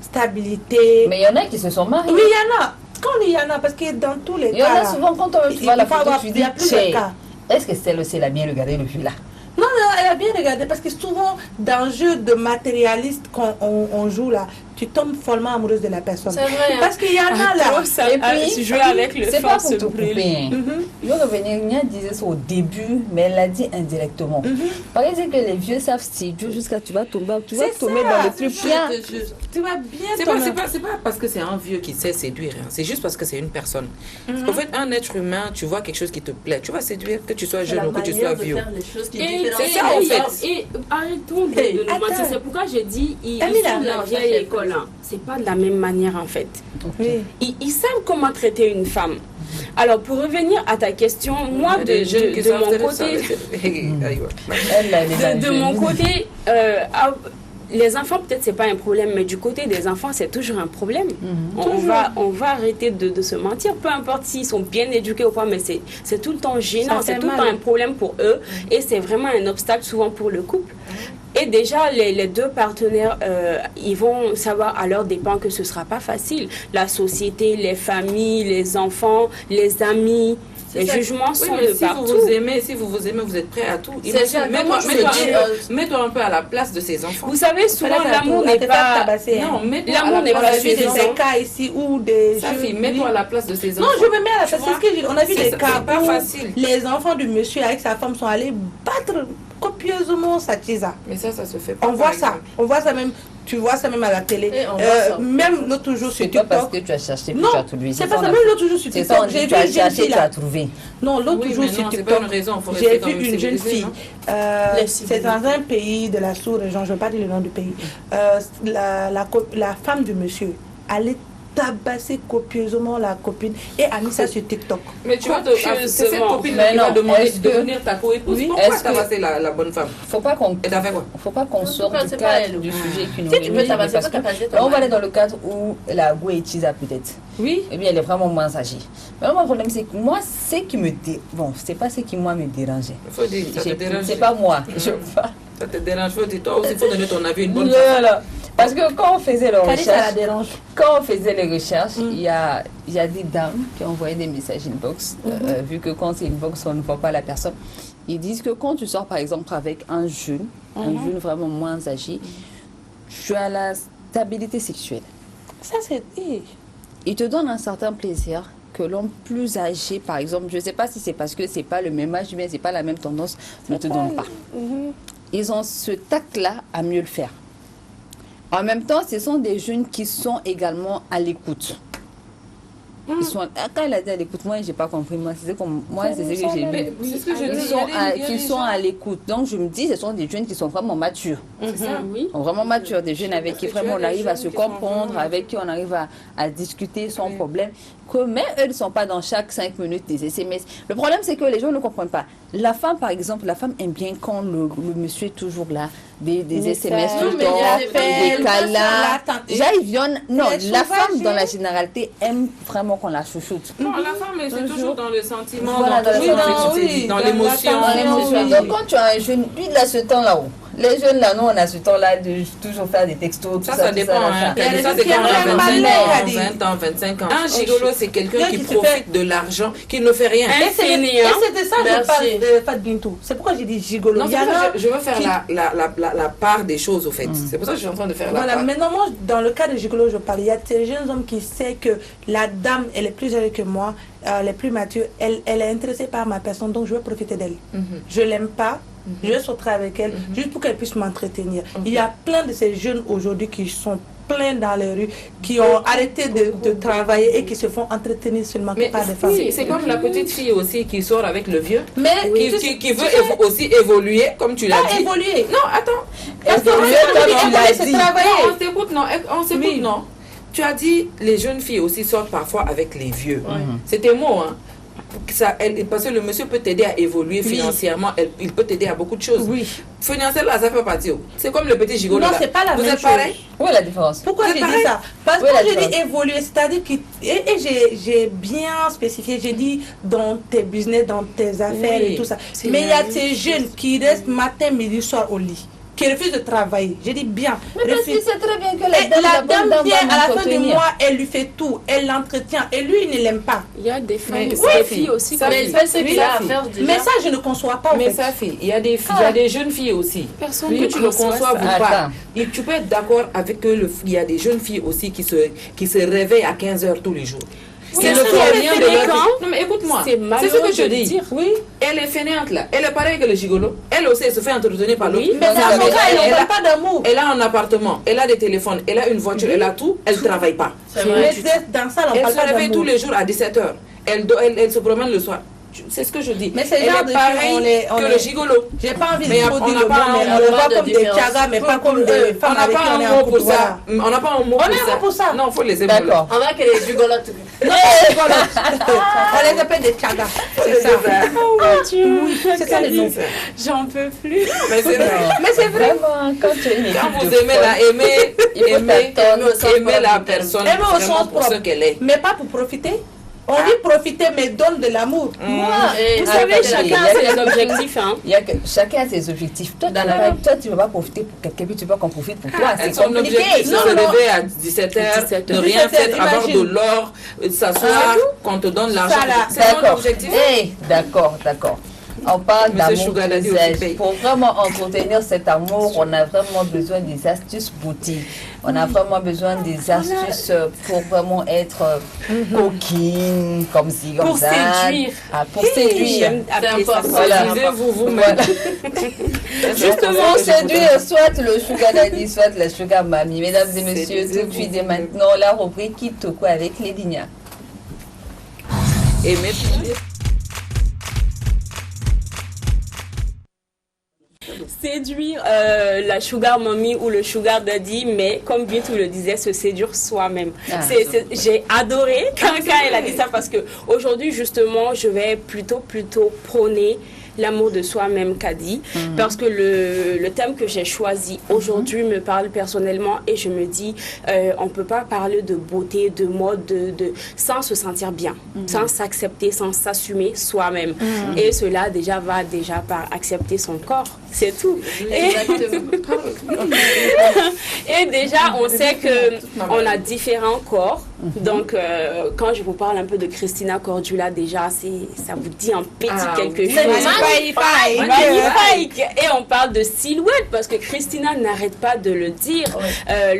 stabilité. Mais il y en a qui se sont mariés. Oui, il y en a. Quand il y en a, parce que dans tous les Il y en cas. a là, souvent quand tu il vois la faut photo, avoir- tu il dis, y a plusieurs Tchè, cas. est-ce que celle-ci elle a bien regardé le film là? Non, non, elle a bien regardé parce que souvent, dans le jeu de matérialiste qu'on on joue là, tu tombes follement amoureuse de la personne. C'est vrai, hein. Parce qu'il y en a là. Trop ça, Et puis, jouer avec le c'est feu pas se pour te brûle. couper. Je vais revenir, Nia disait ça au début, mais elle l'a dit indirectement. Par exemple, que les vieux savent séduire jusqu'à tu vas tomber C'est tomber ça, dans le truc je bien. te jure. Tu vas bien C'est pas, tomber. c'est pas parce que c'est un vieux qui sait séduire, hein. C'est juste parce que c'est une personne. En fait, un être humain, tu vois quelque chose qui te plaît, tu vas séduire, que tu sois C'est jeune la ou que tu sois manière de vieux. faire les choses qui Et différencient. c'est ça, en les fait. gens. Et arrêtons de Hey, nous mentir. attends. C'est pourquoi j'ai dit ils Amina, sont de la non, vieille ça, école. Hein. C'est pas de la même manière en fait. Oui. Ils savent comment traiter une femme. Alors pour revenir à ta question, moi Il y a des jeunes qui de savent mon faire côté, ça. Aïe, Elle, là, elle est dans de le mon jeu. côté, les enfants peut-être c'est pas un problème, mais du côté des enfants c'est toujours un problème. On va arrêter de se mentir, peu importe s'ils sont bien éduqués ou pas, mais c'est tout le temps gênant, Ça fait c'est tout le mal. temps un problème pour eux et c'est vraiment un obstacle souvent pour le couple. Et déjà, les deux partenaires, ils vont savoir à leur dépend que ce ne sera pas facile. La société, les familles, les enfants, les amis, Les jugements Oui, sont mais de si partout. vous vous aimez, vous êtes prêt à tout. C'est ça. Mets-toi un peu à la place de ces enfants. Vous savez, souvent, l'amour n'est pas pas... tabasser. Non, mets-toi à L'amour la n'est place pas de J'ai ces des enfants. cas ici où des Sa jeunes- fille, mets-toi à la place de ces enfants. Non, je me mets à la Tu place. vois? C'est ce que on a vu C'est des ça, cas c'est pas où facile. les enfants du monsieur avec sa femme sont allés battre copieusement sa tisa. Mais ça se fait pas. On voit par ça. exemple. On voit ça même. Tu vois ça même à la télé. Et on voit ça. Même l'autre jour sur C'est pas parce TikTok. que tu as cherché que Non, tu as trouvé. c'est ça, pas on ça. a Même fait. l'autre jour sur C'est ça, on TikTok. dit J'ai vu tu as une jeune cherché, fille tu as là. trouvé. Non, l'autre Oui, jour mais sur non, c'est TikTok. pas une raison, faut J'ai rester quand vu même une jeune civilisé, fille. non? C'est dans un pays de la sous-région, je ne vais pas dire le nom du pays. La femme du monsieur allait tabasser copieusement la copine et a mis ça sur TikTok. Mais tu vois, c'est cette Copieusement. copine Mais qui va non, demander est-ce de que- devenir ta co-épouse. Oui, Pourquoi est-ce t'as que- passé la bonne femme? Faut pas qu'on Et t'as fait quoi? faut pas qu'on sorte du c'est pas cadre elle. du sujet qui nous Si tu veux réunit, tabasser, parce faut que tabasser ton là, on va mari. aller dans le cadre où la go est Tisa peut-être. Oui. Eh bien, elle est vraiment moins âgée. Mais moi, mon problème, c'est que moi, ce qui me bon, c'est pas ce qui moi me dérangeait. Il faut dire, ça te dérange. C'est pas moi. Je Ça te dérange. Faut dire, toi aussi, il faut donner ton avis, une bonne Non, femme. non. Parce que quand on faisait les Kali, ça la recherches, dérange. quand on faisait les recherches, il y a des dames qui envoyaient des messages inbox, vu que quand c'est inbox, on ne voit pas la personne. Ils disent que quand tu sors par exemple avec un jeune vraiment moins âgé, tu as la stabilité sexuelle. Ça, c'est. Il te donne un certain plaisir que l'homme plus âgé, par exemple, je ne sais pas si c'est parce que c'est pas le même âge, mais c'est pas la même tendance, ne te donne pas. Ils ont ce tact-là à mieux le faire. En même temps, ce sont des jeunes qui sont également à l'écoute. Ils sont, quand elle a dit à l'écoute, moi, j'ai pas compris. Moi, c'est ce que j'ai Mais vu. c'est ce que je Ils dis. sont, Il y a qu'ils des sont gens- à l'écoute. Donc, je me dis, ce sont des jeunes qui sont vraiment matures. C'est ça, oui. Vraiment matures, des jeunes avec qui Parce que tu vraiment as on des arrive à jeunes se qui sont comprendre, vraiment- avec qui on arrive à discuter sans problème. Mais eux ne sont pas dans chaque 5 minutes des SMS. Le problème, c'est que les gens ne comprennent pas. La femme, par exemple, la femme aime bien quand le monsieur est toujours là, des SMS tout le mais il y a temps, des appels, des pas câlins. sur la Déjà, ils viennent. Non, Elle est la sauvage, femme, dans hein. la généralité, aime vraiment qu'on la chouchoute. Non, la femme, elle, c'est toujours dans le sentiment, Voilà, dans le sentiment. dans Oui, l'émotion. dans Dans l'émotion. oui. Donc, quand tu as un jeune, lui, il a ce temps-là où les jeunes là, nous, on a ce temps-là de toujours faire des textos, tout Ça, ça, ça tout dépend. ça, Hein. ça. Il y a Ça, des c'est gens quand qui on aiment a bien 25 ans, Kadi. 20 ans, 25 ans. Un gigolo, c'est quelqu'un Quelqu'un qui qui se profite de l'argent, qui ne fait rien. Et c'est Fini, et hein. c'est de ça que je Merci. parle de Fat Bintou. C'est pourquoi j'ai dit gigolo. Non, Il y c'est en pour a ça que je veux faire qui- la part des choses, au fait. C'est pour ça que je suis en train de faire la Voilà, part. maintenant, moi, dans le cas de gigolo, je parle. Il y a ces jeunes hommes qui savent que la dame, elle est plus âgée que moi, elle est plus mature, elle est intéressée par ma personne, donc je vais profiter d'elle. Je l'aime pas, je vais sortir avec elle, juste pour qu'elle puisse m'entretenir. Il y a plein de ces jeunes aujourd'hui qui sont pleins dans les rues, qui ont arrêté de travailler et qui se font entretenir seulement Mais par des femmes. c'est comme la petite fille aussi qui sort avec le vieux, Mais qui veut aussi évoluer, comme tu l'as pas dit. évoluer. Non, attends. Parce que Évoluer, moi, comme je tu dis, l'as évoluer, c'est dit. travailler. Non, on s'écoute, non. On s'écoute, Oui. non. Tu as dit, les jeunes filles aussi sortent parfois avec les vieux. C'était mot, hein. Parce que le monsieur peut t'aider à évoluer financièrement, il peut t'aider à beaucoup de choses. Oui. Financièrement, ça fait partie. C'est comme le petit gigolo. Non, là. c'est pas la Vous même êtes chose. pareil? Où est la différence? Pourquoi C'est j'ai dit pareil. ça? Parce Oui, la que j'ai dit différence. évoluer, c'est-à-dire que j'ai bien spécifié, j'ai dit dans tes business, dans tes affaires Oui, et tout ça. c'est Mais il y la a même ces jeunes qui restent matin, midi, soir au lit, qui refusent de travailler. J'ai dit bien. Mais parce refusent. qu'il sait très bien que Et la dame bonne vient va à la nous fin du soutenir. mois, elle lui fait tout, elle l'entretient et lui il ne l'aime pas. Il y a des femmes, Mais des oui, filles aussi. ça comme Mais fait- ça. elle fait ce qu'il a à oui. faire déjà. Mais ça je ne conçois pas en Mais fait. ça fait, il y a des filles, il y a des jeunes filles aussi. Personne Que ne tu le conçoit conçoives ça. ou pas. Attends. Et tu peux être d'accord avec que il y a des jeunes filles aussi qui se réveillent à 15h tous les jours. Oui, ne ça, font c'est rien de fréquent. leur vie. Non mais écoute-moi, C'est c'est malheureux ce que je de le dis. dire. Oui, elle est fainéante là. Elle est pareille que le gigolo. Elle aussi, elle se fait entretenir par l'autre. Oui, Mais Non, dans non, son mais cas, elle elle n'en a- parle pas d'amour. Elle a un appartement, elle a des téléphones, elle a une voiture, elle a tout. Elle ne travaille pas. C'est Mais vrai. dans ça, on Elle parle se pas réveille tous d'amour. les jours à 17h. Elle se promène le soir. C'est ce que je dis. Mais c'est elle genre est de pareille filles, on que est- le gigolo. J'ai pas envie Mais de on trop dire n'a le pas mot, un- mais on on le n'a voit pas de comme des différence. tchagas, mais pas comme On des n'a femmes avec qui pas on est un en mot couple. pour ça. Voilà. On n'a pas un mot On pour est ça. un pour ça. Non, il faut les aimer. D'accord. On va que les gigolotes. Non, on les appelle des tchagas. C'est ça. Oh mon Dieu. C'est ça le nom. J'en peux plus. Mais c'est vrai. Mais c'est vrai. Vraiment, quand tu as une Quand équipe vous de aimez la folles, aimer, il faut aimer t'attendre au sens aimer la propre du terme. personne Aimer au vraiment sens pour propre. ce qu'elle est. Mais pas pour profiter. On dit profiter, mais donne de l'amour. Moi, Vous savez, chacun a ses objectifs. Hein. Chacun a ses objectifs. Toi, tu ne vas pas profiter pour quelqu'un, puis tu veux pas qu'on profite pour toi. C'est Son compliqué. objectif, c'est se lever à 17h, ne rien faire, avoir de l'or, s'asseoir, qu'on te donne l'argent. C'est mon D'accord. objectif. D'accord. On parle Monsieur d'amour Sugar Daddy d'usage. aussi paye. Pour vraiment entretenir cet amour, on a vraiment besoin des astuces beauté. On a vraiment besoin des astuces pour vraiment être coquine, comme ci, comme Pour ça. séduire. Pour séduire. J'aime appeler ça. Voilà. Séduisez-vous vous-même. Justement, séduire soit le sugar daddy, soit le sugar mamie. Mesdames et messieurs, tout de suite et maintenant, la rubrique Kitoko avec Lady Nia. Et maintenant, Séduire la sugar mommy ou le sugar daddy, mais comme bien tu le disais, se séduire soi-même. J'ai adoré quand elle a dit ça parce que aujourd'hui justement je vais plutôt prôner l'amour de soi-même qu'a dit, parce que le thème que j'ai choisi aujourd'hui me parle personnellement et je me dis on peut pas parler de beauté, de mode, sans se sentir bien, sans s'accepter, sans s'assumer soi-même. Et cela va par accepter son corps, c'est tout. Et déjà on sait que on a différents corps. Donc quand je vous parle un peu de Christina Cordula, déjà ça vous dit un petit quelque chose. Magnifique. Et on parle de silhouette parce que Christina n'arrête pas de le dire.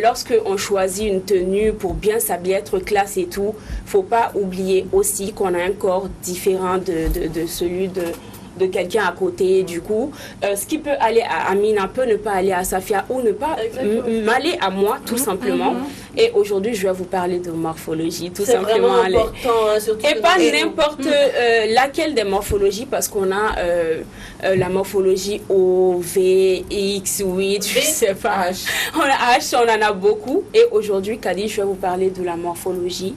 Lorsque on choisit une tenue pour bien s'habiller, être classe et tout, faut pas oublier aussi qu'on a un corps différent de celui de quelqu'un à côté. Du coup, ce qui peut aller à Amina peut ne pas aller à Safia ou ne pas m'aller à moi, tout simplement. Et aujourd'hui, je vais vous parler de morphologie, tout simplement. C'est vraiment important, hein, surtout et pas n'importe laquelle des morphologies, parce qu'on a la morphologie O, V, X, 8, je sais pas. On a H, on en a beaucoup. Et aujourd'hui, Kadi, je vais vous parler de la morphologie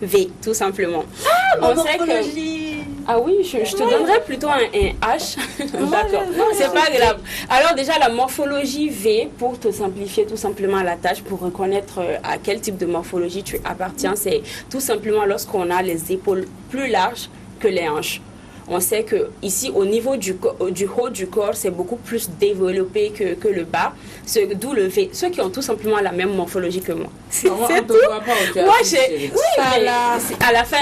V, tout simplement. On sait que... Ah oui, je te donnerai plutôt un H. D'accord, c'est pas grave. Alors déjà, la morphologie V, pour te simplifier tout simplement la tâche, pour reconnaître à quel type de morphologie tu appartiens, c'est tout simplement lorsqu'on a les épaules plus larges que les hanches. On sait que ici, au niveau du haut du corps, c'est beaucoup plus développé que le bas, d'où le V. Ceux qui ont tout simplement la même morphologie que moi. C'est tout. Moi, j'ai... Oui, mais à la fin,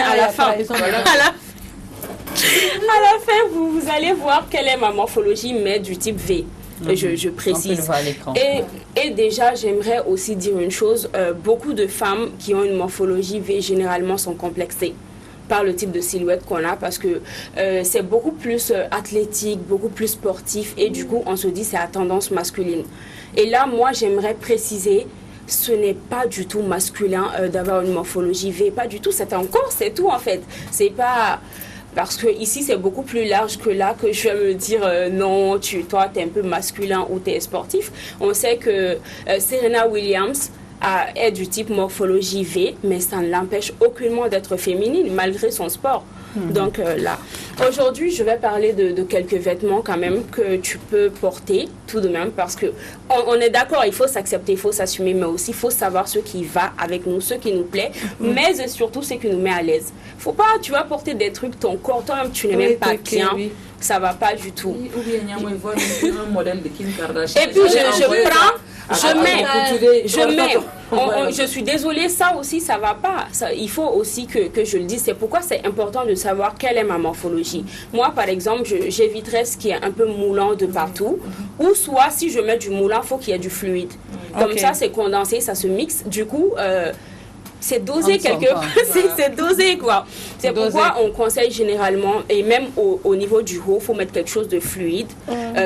vous allez voir quelle est ma morphologie, mais du type V. Je précise. On peut le voir à l'écran. Et déjà, j'aimerais aussi dire une chose. Beaucoup de femmes qui ont une morphologie V, généralement, sont complexées par le type de silhouette qu'on a parce que c'est beaucoup plus athlétique, beaucoup plus sportif et du coup, on se dit c'est à tendance masculine. Et là, moi, j'aimerais préciser ce n'est pas du tout masculin d'avoir une morphologie V, pas du tout. C'est un corps, c'est tout en fait. C'est pas... Parce que ici, c'est beaucoup plus large que là que je vais me dire non, toi, tu es un peu masculin ou tu es sportif. On sait que Serena Williams est du type morphologie V, mais ça ne l'empêche aucunement d'être féminine malgré son sport. Donc là, aujourd'hui, je vais parler de quelques vêtements quand même que tu peux porter tout de même parce que on est d'accord, il faut s'accepter, il faut s'assumer, mais aussi il faut savoir ce qui va avec nous, ce qui nous plaît, mais surtout ce qui nous met à l'aise. Faut pas, tu vas porter des trucs, ton corps, toi-même, tu n'es même pas bien. Ça va pas du tout. Ou bien il y a un modèle de Kim Kardashian. Et puis je mets. Je suis désolée, ça aussi, ça va pas. Ça, il faut aussi que je le dise. C'est pourquoi c'est important de savoir quelle est ma morphologie. Moi, par exemple, j'éviterais ce qui est un peu moulant de partout. Ou soit, si je mets du moulant, il faut qu'il y ait du fluide. Comme ça, c'est condensé, ça se mixe. Du coup... c'est dosé quelque part, c'est dosé quoi. C'est pourquoi on conseille généralement, et même au niveau du haut, il faut mettre quelque chose de fluide,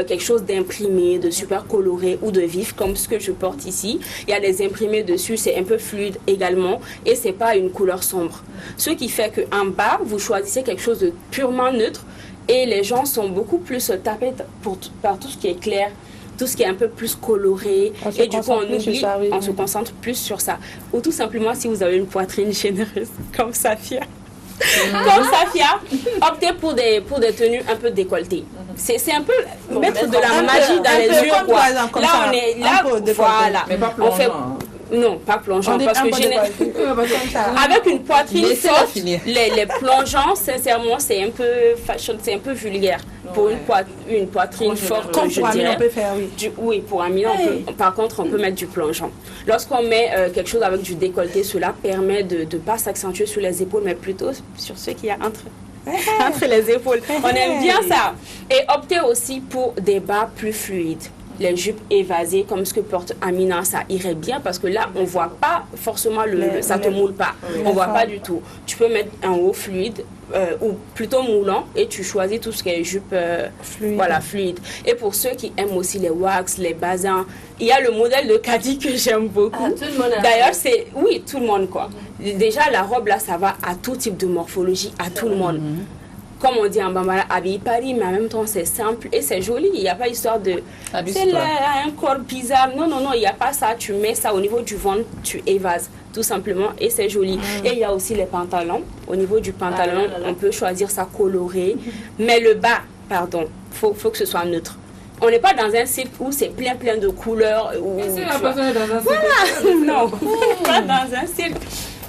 quelque chose d'imprimé, de super coloré ou de vif, comme ce que je porte ici. Il y a des imprimés dessus, c'est un peu fluide également, et c'est pas une couleur sombre. Ce qui fait qu'en bas, vous choisissez quelque chose de purement neutre, et les gens sont beaucoup plus tapés par tout ce qui est clair, tout ce qui est un peu plus coloré et du coup on oublie, on se concentre plus sur ça. Ou tout simplement si vous avez une poitrine généreuse comme Safia. Comme Safia, optez pour des tenues un peu décolletées. C'est un peu mettre de la magie dans les yeux quoi. Là on est là, voilà. Mais pas on fait Non, pas plongeant, On dit parce que un peu de qualité. Comme ça. avec une poitrine Laissez-la forte, finir. les plongeants, sincèrement, c'est un peu fashion, c'est un peu vulgaire. Pour une poitrine forte, Comme je pour Amina, dirais. on peut faire, oui. Oui, pour Amina, par contre, on peut mettre du plongeon. Lorsqu'on met quelque chose avec du décolleté, cela permet de ne pas s'accentuer sur les épaules, mais plutôt sur ce qu'il y a entre les épaules. On aime bien ça. Et opter aussi pour des bas plus fluides. Les jupes évasées, comme ce que porte Amina, ça irait bien parce que là, on ne voit pas forcément ça ne te moule pas. On ne voit pas du tout. Tu peux mettre un haut fluide ou plutôt moulant et tu choisis tout ce qui est jupe fluide. Et pour ceux qui aiment aussi les wax, les basins, il y a le modèle de Kadi que j'aime beaucoup. Ah, tout le monde a D'ailleurs, c'est oui, tout le monde quoi. Déjà, la robe là, ça va à tout type de morphologie, à tout le monde. Comme on dit en Bambara, habille Paris, mais en même temps c'est simple et c'est joli. Il n'y a pas histoire de c'est là un corps bizarre. Non, il n'y a pas ça. Tu mets ça au niveau du ventre, tu évases tout simplement et c'est joli. Et il y a aussi les pantalons. Au niveau du pantalon, on peut choisir ça coloré, mais le bas, pardon, faut que ce soit neutre. On n'est pas dans un cirque où c'est plein de couleurs. C'est la personne dans un cirque. Non, pas dans un cirque.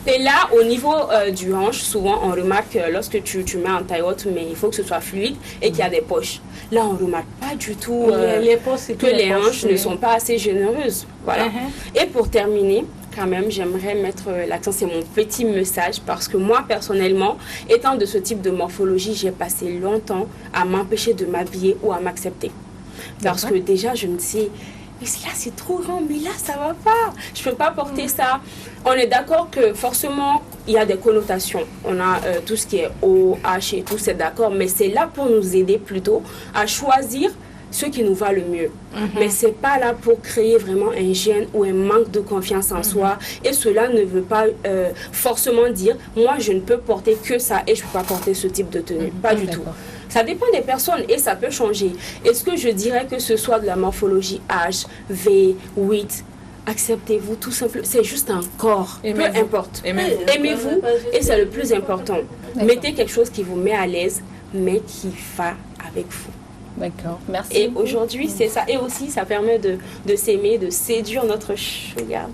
Et là, au niveau du hanche, souvent on remarque lorsque tu mets en taille haute, mais il faut que ce soit fluide et qu'il y a des poches. Là, on ne remarque pas du tout que les hanches ne sont pas assez généreuses. Voilà. Et pour terminer, quand même, j'aimerais mettre l'accent, c'est mon petit message, parce que moi, personnellement, étant de ce type de morphologie, j'ai passé longtemps à m'empêcher de m'habiller ou à m'accepter. Parce que déjà, je me dis... Mais là, c'est trop grand, mais là, ça va pas. Je peux pas porter ça. On est d'accord que forcément, il y a des connotations. On a tout ce qui est O, H et tout, c'est d'accord. Mais c'est là pour nous aider plutôt à choisir ce qui nous va le mieux. Mais c'est pas là pour créer vraiment un gêne ou un manque de confiance en soi. Et cela ne veut pas forcément dire, moi, je ne peux porter que ça et je peux pas porter ce type de tenue. Pas du tout. Ça dépend des personnes et ça peut changer. Est-ce que je dirais que ce soit de la morphologie H, V, 8, acceptez-vous tout simplement. C'est juste un corps, peu importe. Aimez-vous et c'est le plus important. Mettez quelque chose qui vous met à l'aise, mais qui va avec vous. D'accord, merci. Et aujourd'hui, c'est ça. Et aussi, ça permet de s'aimer, de séduire notre sugar.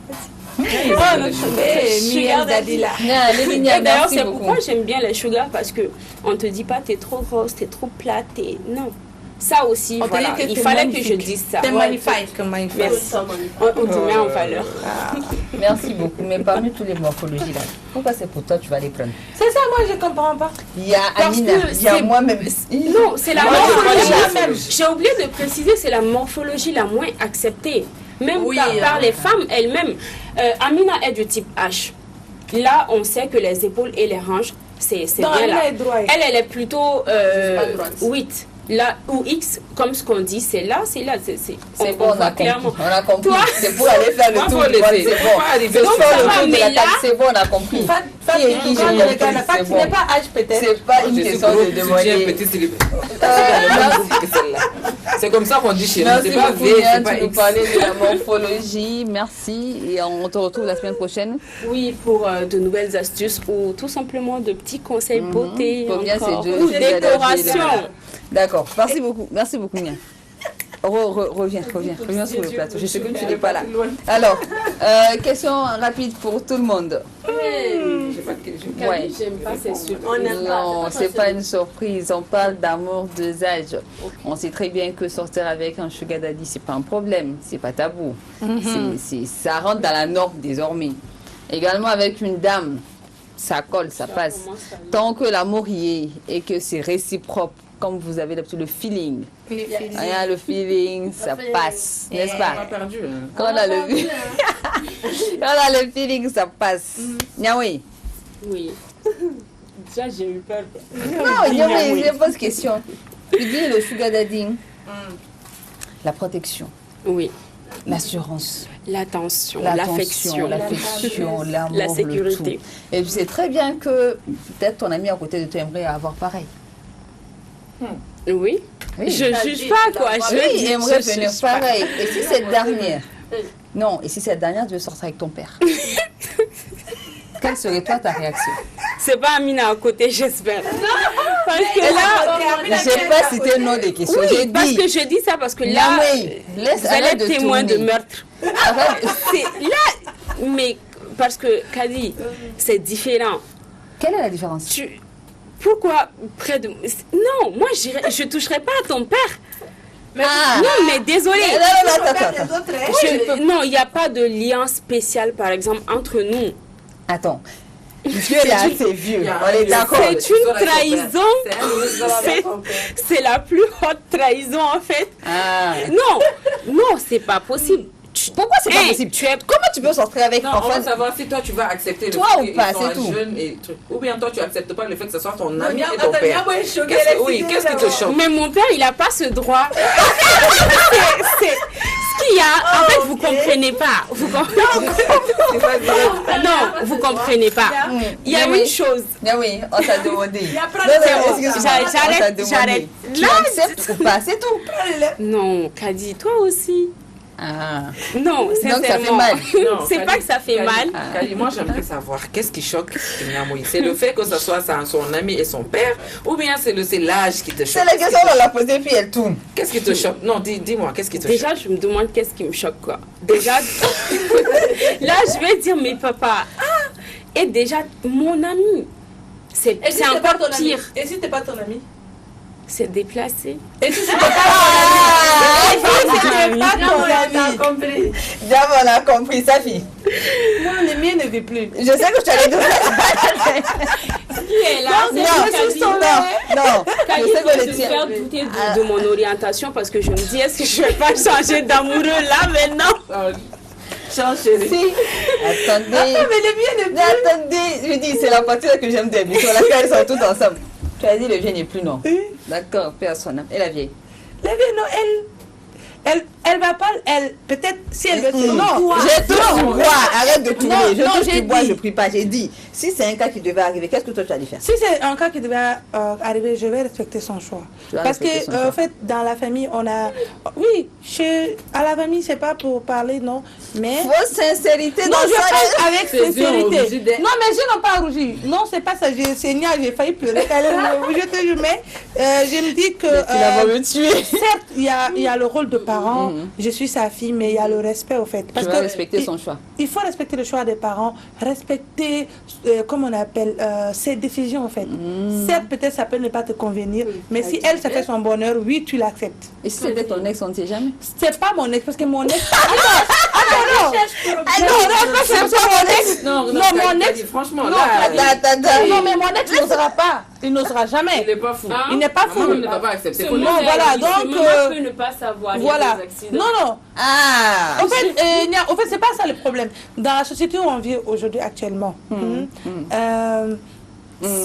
Sugar daddy là. Et d'ailleurs, c'est pourquoi j'aime bien les sugar, parce que on te dit pas t'es trop grosse, t'es trop plate, non. Ça aussi, voilà, il fallait que je dise ça. T'es magnifique, magnifique. Merci. On te met en valeur. Merci beaucoup. Mais parmi tous les morphologies là, pourquoi c'est pour toi tu vas les prendre? C'est ça, moi je comprends pas. Il y a Amina, il y a moi-même. Non, c'est la morphologie. J'ai oublié de préciser, c'est la morphologie la moins acceptée. Même par les femmes elles-mêmes. Amina est du type H. Là, on sait que les épaules et les hanches, c'est bien là. Elle est plutôt 8. Là, ou X, comme ce qu'on dit, c'est là. C'est bon, on a clairement. On a compris. Toi, c'est pour aller faire le tour. C'est bon, on a compris. Tu n'es pas H peut-être. C'est pas une question de demander. C'est comme ça qu'on dit chez nous. Merci C'est pas beaucoup, V, c'est Yann, pas tu nous X. parlais de la morphologie. Merci. Et on te retrouve la semaine prochaine. Oui, pour de nouvelles astuces ou tout simplement de petits conseils beauté Faut bien encore, séduire, ou c'est décoration. D'accord. Merci beaucoup, Mia. Reviens sur le plateau. Je sais que tu n'es pas là. Alors, question rapide pour tout le monde. Ouais. J'aime pas ces surprises. Non, c'est pas une surprise. On parle d'amour deux âges. On sait très bien que sortir avec un sugar daddy, c'est pas un problème, c'est pas tabou. Ça rentre dans la norme désormais. Également avec une dame, ça colle, ça passe. Tant que l'amour y est et que c'est réciproque, comme vous avez l'habitude, le feeling. Le feeling, ça passe, n'est-ce pas? Quand on a le feeling, ça passe. Niaoui. Oui. Déjà, j'ai eu peur. Non, Niaoui, je pose question. Tu dis le sugar daddy, la protection, Oui. l'assurance, L'attention, l'affection, l'amour, la sécurité. le tout. Et tu sais très bien que peut-être ton ami à côté de toi aimerait avoir pareil. Oui. Oui. Je juge pas, quoi. Oui, aimerait venir juge pas. pareil. Et si cette dernière devait sortir avec ton père, quelle serait toi ta réaction? C'est pas Amina à côté, j'espère. Parce que là, j'ai pas cité le nom des questions. J'ai parce dit. que je dis ça parce que là, Laisse vous allez être témoin de meurtre. Arrête. Là, Mais parce que, Kadi, c'est différent. Quelle est la différence? Pourquoi près de... Non, moi, je toucherai pas à ton père. Ah. Non, mais désolé. Attends. Non, il n'y a pas de lien spécial, par exemple, entre nous. Attends. Dieu est assez vieux. On est d'accord. C'est une trahison. C'est la plus haute trahison, en fait. Ah. Non, c'est pas possible. Pourquoi c'est pas possible? Comment tu peux sortir avec Non, on va savoir si toi tu vas accepter le Toi fait ou qu'ils pas, sont c'est tout. jeunes et truc. Ou bien toi tu acceptes pas le fait que ce soit ton Non, ami mais et ton père. Qu'est-ce qui te choque? Mais mon père, il n'a pas ce droit. C'est ce qu'il y a. En fait, vous comprenez pas. Non, vous comprenez pas. Il y a une chose. Mais oui, on t'a demandé. J'arrête. Tu acceptes ou pas, c'est tout. Non, Kadi, toi aussi. Ah. Non, sincèrement. Donc ça fait mal. C'est pas que ça fait mal. Kali, moi j'aimerais savoir qu'est-ce qui choque Niamoui. C'est le fait que ce soit son ami et son père, ou bien c'est l'âge qui te choque? C'est la question, on l'a posée puis elle tourne. Qu'est-ce qui te choque? Non, dis-moi, qu'est-ce qui te choque? Déjà, je me demande qu'est-ce qui me choque, quoi. Déjà, là, je vais dire, mais papa, et déjà, mon ami, c'est encore pire. Et si t'es pas ton ami? C'est déplacé. Et si c'était pas ton ami? compris. D'abord, on a compris, sa fille. Moi, le mien ne vit plus. Je sais que tu allais donner. Qui est là? Non, je sais que Je le vais faire tien. douter de mon orientation parce que je me dis, est-ce que je vais pas changer d'amoureux là maintenant? Si. Attendez. Mais le mien ne vit plus. Attendez, je dis, c'est la partie que j'aime des bisous. Laquelle ils sont tous ensemble. Tu as dit le vieux n'est plus non. D'accord, personne. Et la vieille? La vieille, non, elle va pas, peut-être si elle veut se... Non, J'ai tout tu bois, arrête de tourner. Non, Je non, touche, j'ai tu bois, dit. je prie pas. J'ai dit, si c'est un cas qui devait arriver, qu'est-ce que toi tu allais faire? si c'est un cas qui devait arriver, je vais respecter son choix. Tu vas Parce que, respecter son choix. en fait, dans la famille, on a... Oui, à la famille, c'est pas pour parler, non, mais... Fausse sincérité Non, dans je ça. parle avec Ses yeux ont rougi sincérité. d'elle. Non, mais je n'ai pas rougi. Non, c'est pas ça. J'ai failli pleurer. Je te jure, mais je me dis que... Tu vas me tuer. Certes, il y a le rôle de parent. Je suis sa fille, mais il y a le respect, au fait. Tu vas respecter son choix. Il faut respecter le choix des parents, respecter, comment on appelle, ses décisions, en fait. Certes, peut-être ça peut ne pas te convenir, mais si elle, ça fait son bonheur, oui, tu l'acceptes. Et si c'était ton ex, on ne sait jamais. C'est pas mon ex, parce que mon ex... Attends, Non, mon Kali, ex... franchement, Non, là, non, mais mon ex n'osera pas. Il n'osera jamais. il n'est pas fou. Hein? Il n'est pas fou. Maman ne va pas accepter. Ce Non, moment, voilà, ce donc, moment peut ne pas savoir. Il y a Voilà. des accidents. Non, non. Ah. En fait, c'est pas ça le problème. Dans la société où on vit aujourd'hui actuellement,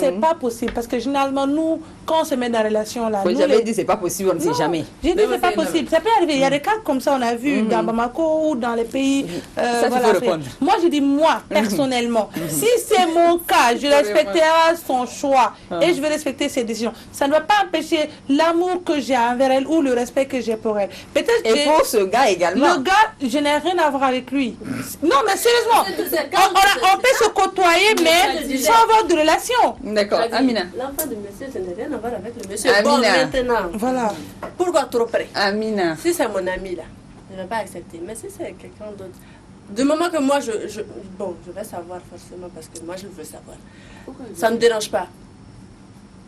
c'est pas possible. Parce que généralement, nous, quand on se met dans la relation là, nous, J'avais dit, c'est pas possible, on ne sait jamais. j'ai dit Non, c'est pas mais possible. Ça peut arriver. Il y a des cas comme ça, on a vu dans Bamako ou dans les pays. Ça, il faut répondre. Moi, je dis moi, personnellement, si c'est mon cas, je respecterai son choix et je vais respecter ses décisions. Ça ne va pas empêcher l'amour que j'ai envers elle ou le respect que j'ai pour elle. Peut-être Et pour ce gars également. le gars, je n'ai rien à voir avec lui. Non, mais sérieusement, on peut se côtoyer, mais sans avoir de relation. D'accord, Amina. L'enfant de monsieur, ça n'a rien à voir avec le monsieur. Amina. Bon, maintenant, Voilà. pourquoi trop près? Amina. Si c'est mon ami là, je ne vais pas accepter. Mais si c'est quelqu'un d'autre, du moment que moi, bon, je vais savoir forcément parce que moi, je veux savoir. Ça ne me dérange pas.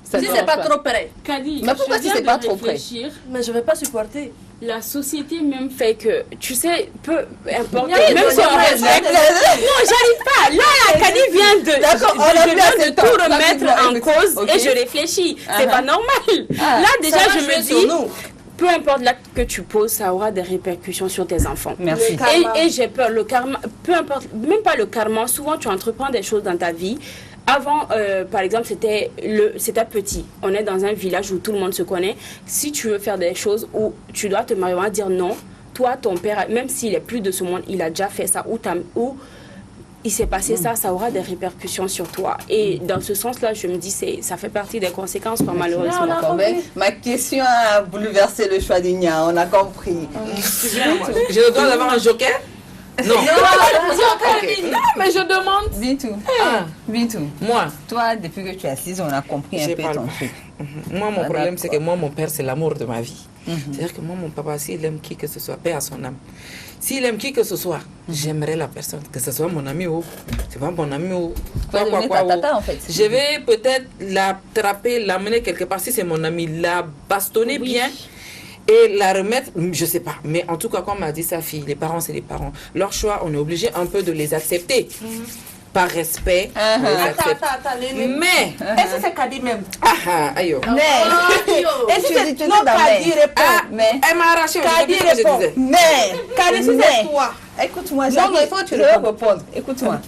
Ça Si ne c'est dérange pas trop près, Kadi, Mais pourquoi je si viens c'est de pas trop près? réfléchir. mais je ne vais pas supporter. La société même fait que, tu sais, peu importe, Il y a même des si on gens- respecte... Non, j'arrive pas. Là, Kadi vient de, D'accord, on a je plus viens assez de de temps. tout remettre en cause Ok. et je réfléchis. C'est pas normal. Ah. Là, déjà, Ça va je jouer me sur dis, nous. peu importe l'acte que tu poses, ça aura des répercussions sur tes enfants. Merci. Karma. Et j'ai peur, le karma, peu importe, même pas le karma, souvent tu entreprends des choses dans ta vie. Avant, par exemple, c'était petit. On est dans un village où tout le monde se connaît. Si tu veux faire des choses où tu dois te marier, on va dire non. Toi, ton père, même s'il est plus de ce monde, il a déjà fait ça. Ou il s'est passé ça, ça aura des répercussions sur toi. Et dans ce sens-là, je me dis, ça fait partie des conséquences, pas malheureusement. D'accord, mais ma question a bouleversé le choix d'Igna, on a compris. J'ai le droit d'avoir un joker? Non. Ok. Non, mais je demande. Bintou, Ah. Bintou, Moi, toi, depuis que tu es assise, on a compris un j'ai peu pas ton le- truc. Moi, mon Ah, problème, c'est que d'accord. moi, mon père, c'est l'amour de ma vie. C'est-à-dire que moi, mon papa, s'il aime qui que ce soit, paix à son âme. S'il aime qui que ce soit, j'aimerais la personne, que ce soit mon ami ou c'est pas mon ami ou vas devenir ta tata, en fait. Je vais peut-être l'attraper, l'amener quelque part, si c'est mon ami, la bastonner bien et la remettre, je sais pas. Mais en tout cas, comme m'a dit sa fille, les parents, c'est les parents. Leur choix, on est obligé un peu de les accepter. Par respect, on les accepte. Mais, Est-ce que c'est Kadi même? aïe, oh. Mais, Est-ce tu que dis, tu c'est... étais Non, dans Kadi mes- répond. Ah, mais, elle m'a arraché, Kadi je sais plus ce que je répond. disais. Kadi, c'est toi. Écoute-moi, Non, Jackie, mais il faut que tu je vais répondes. répondre. Écoute-moi.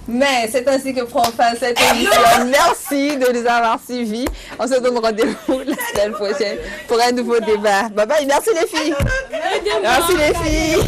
Mais c'est ainsi que prend fin cette émission. Merci de nous avoir suivis. On se donne rendez-vous la semaine prochaine pour un nouveau débat. Bye bye. Merci les filles. Merci les filles.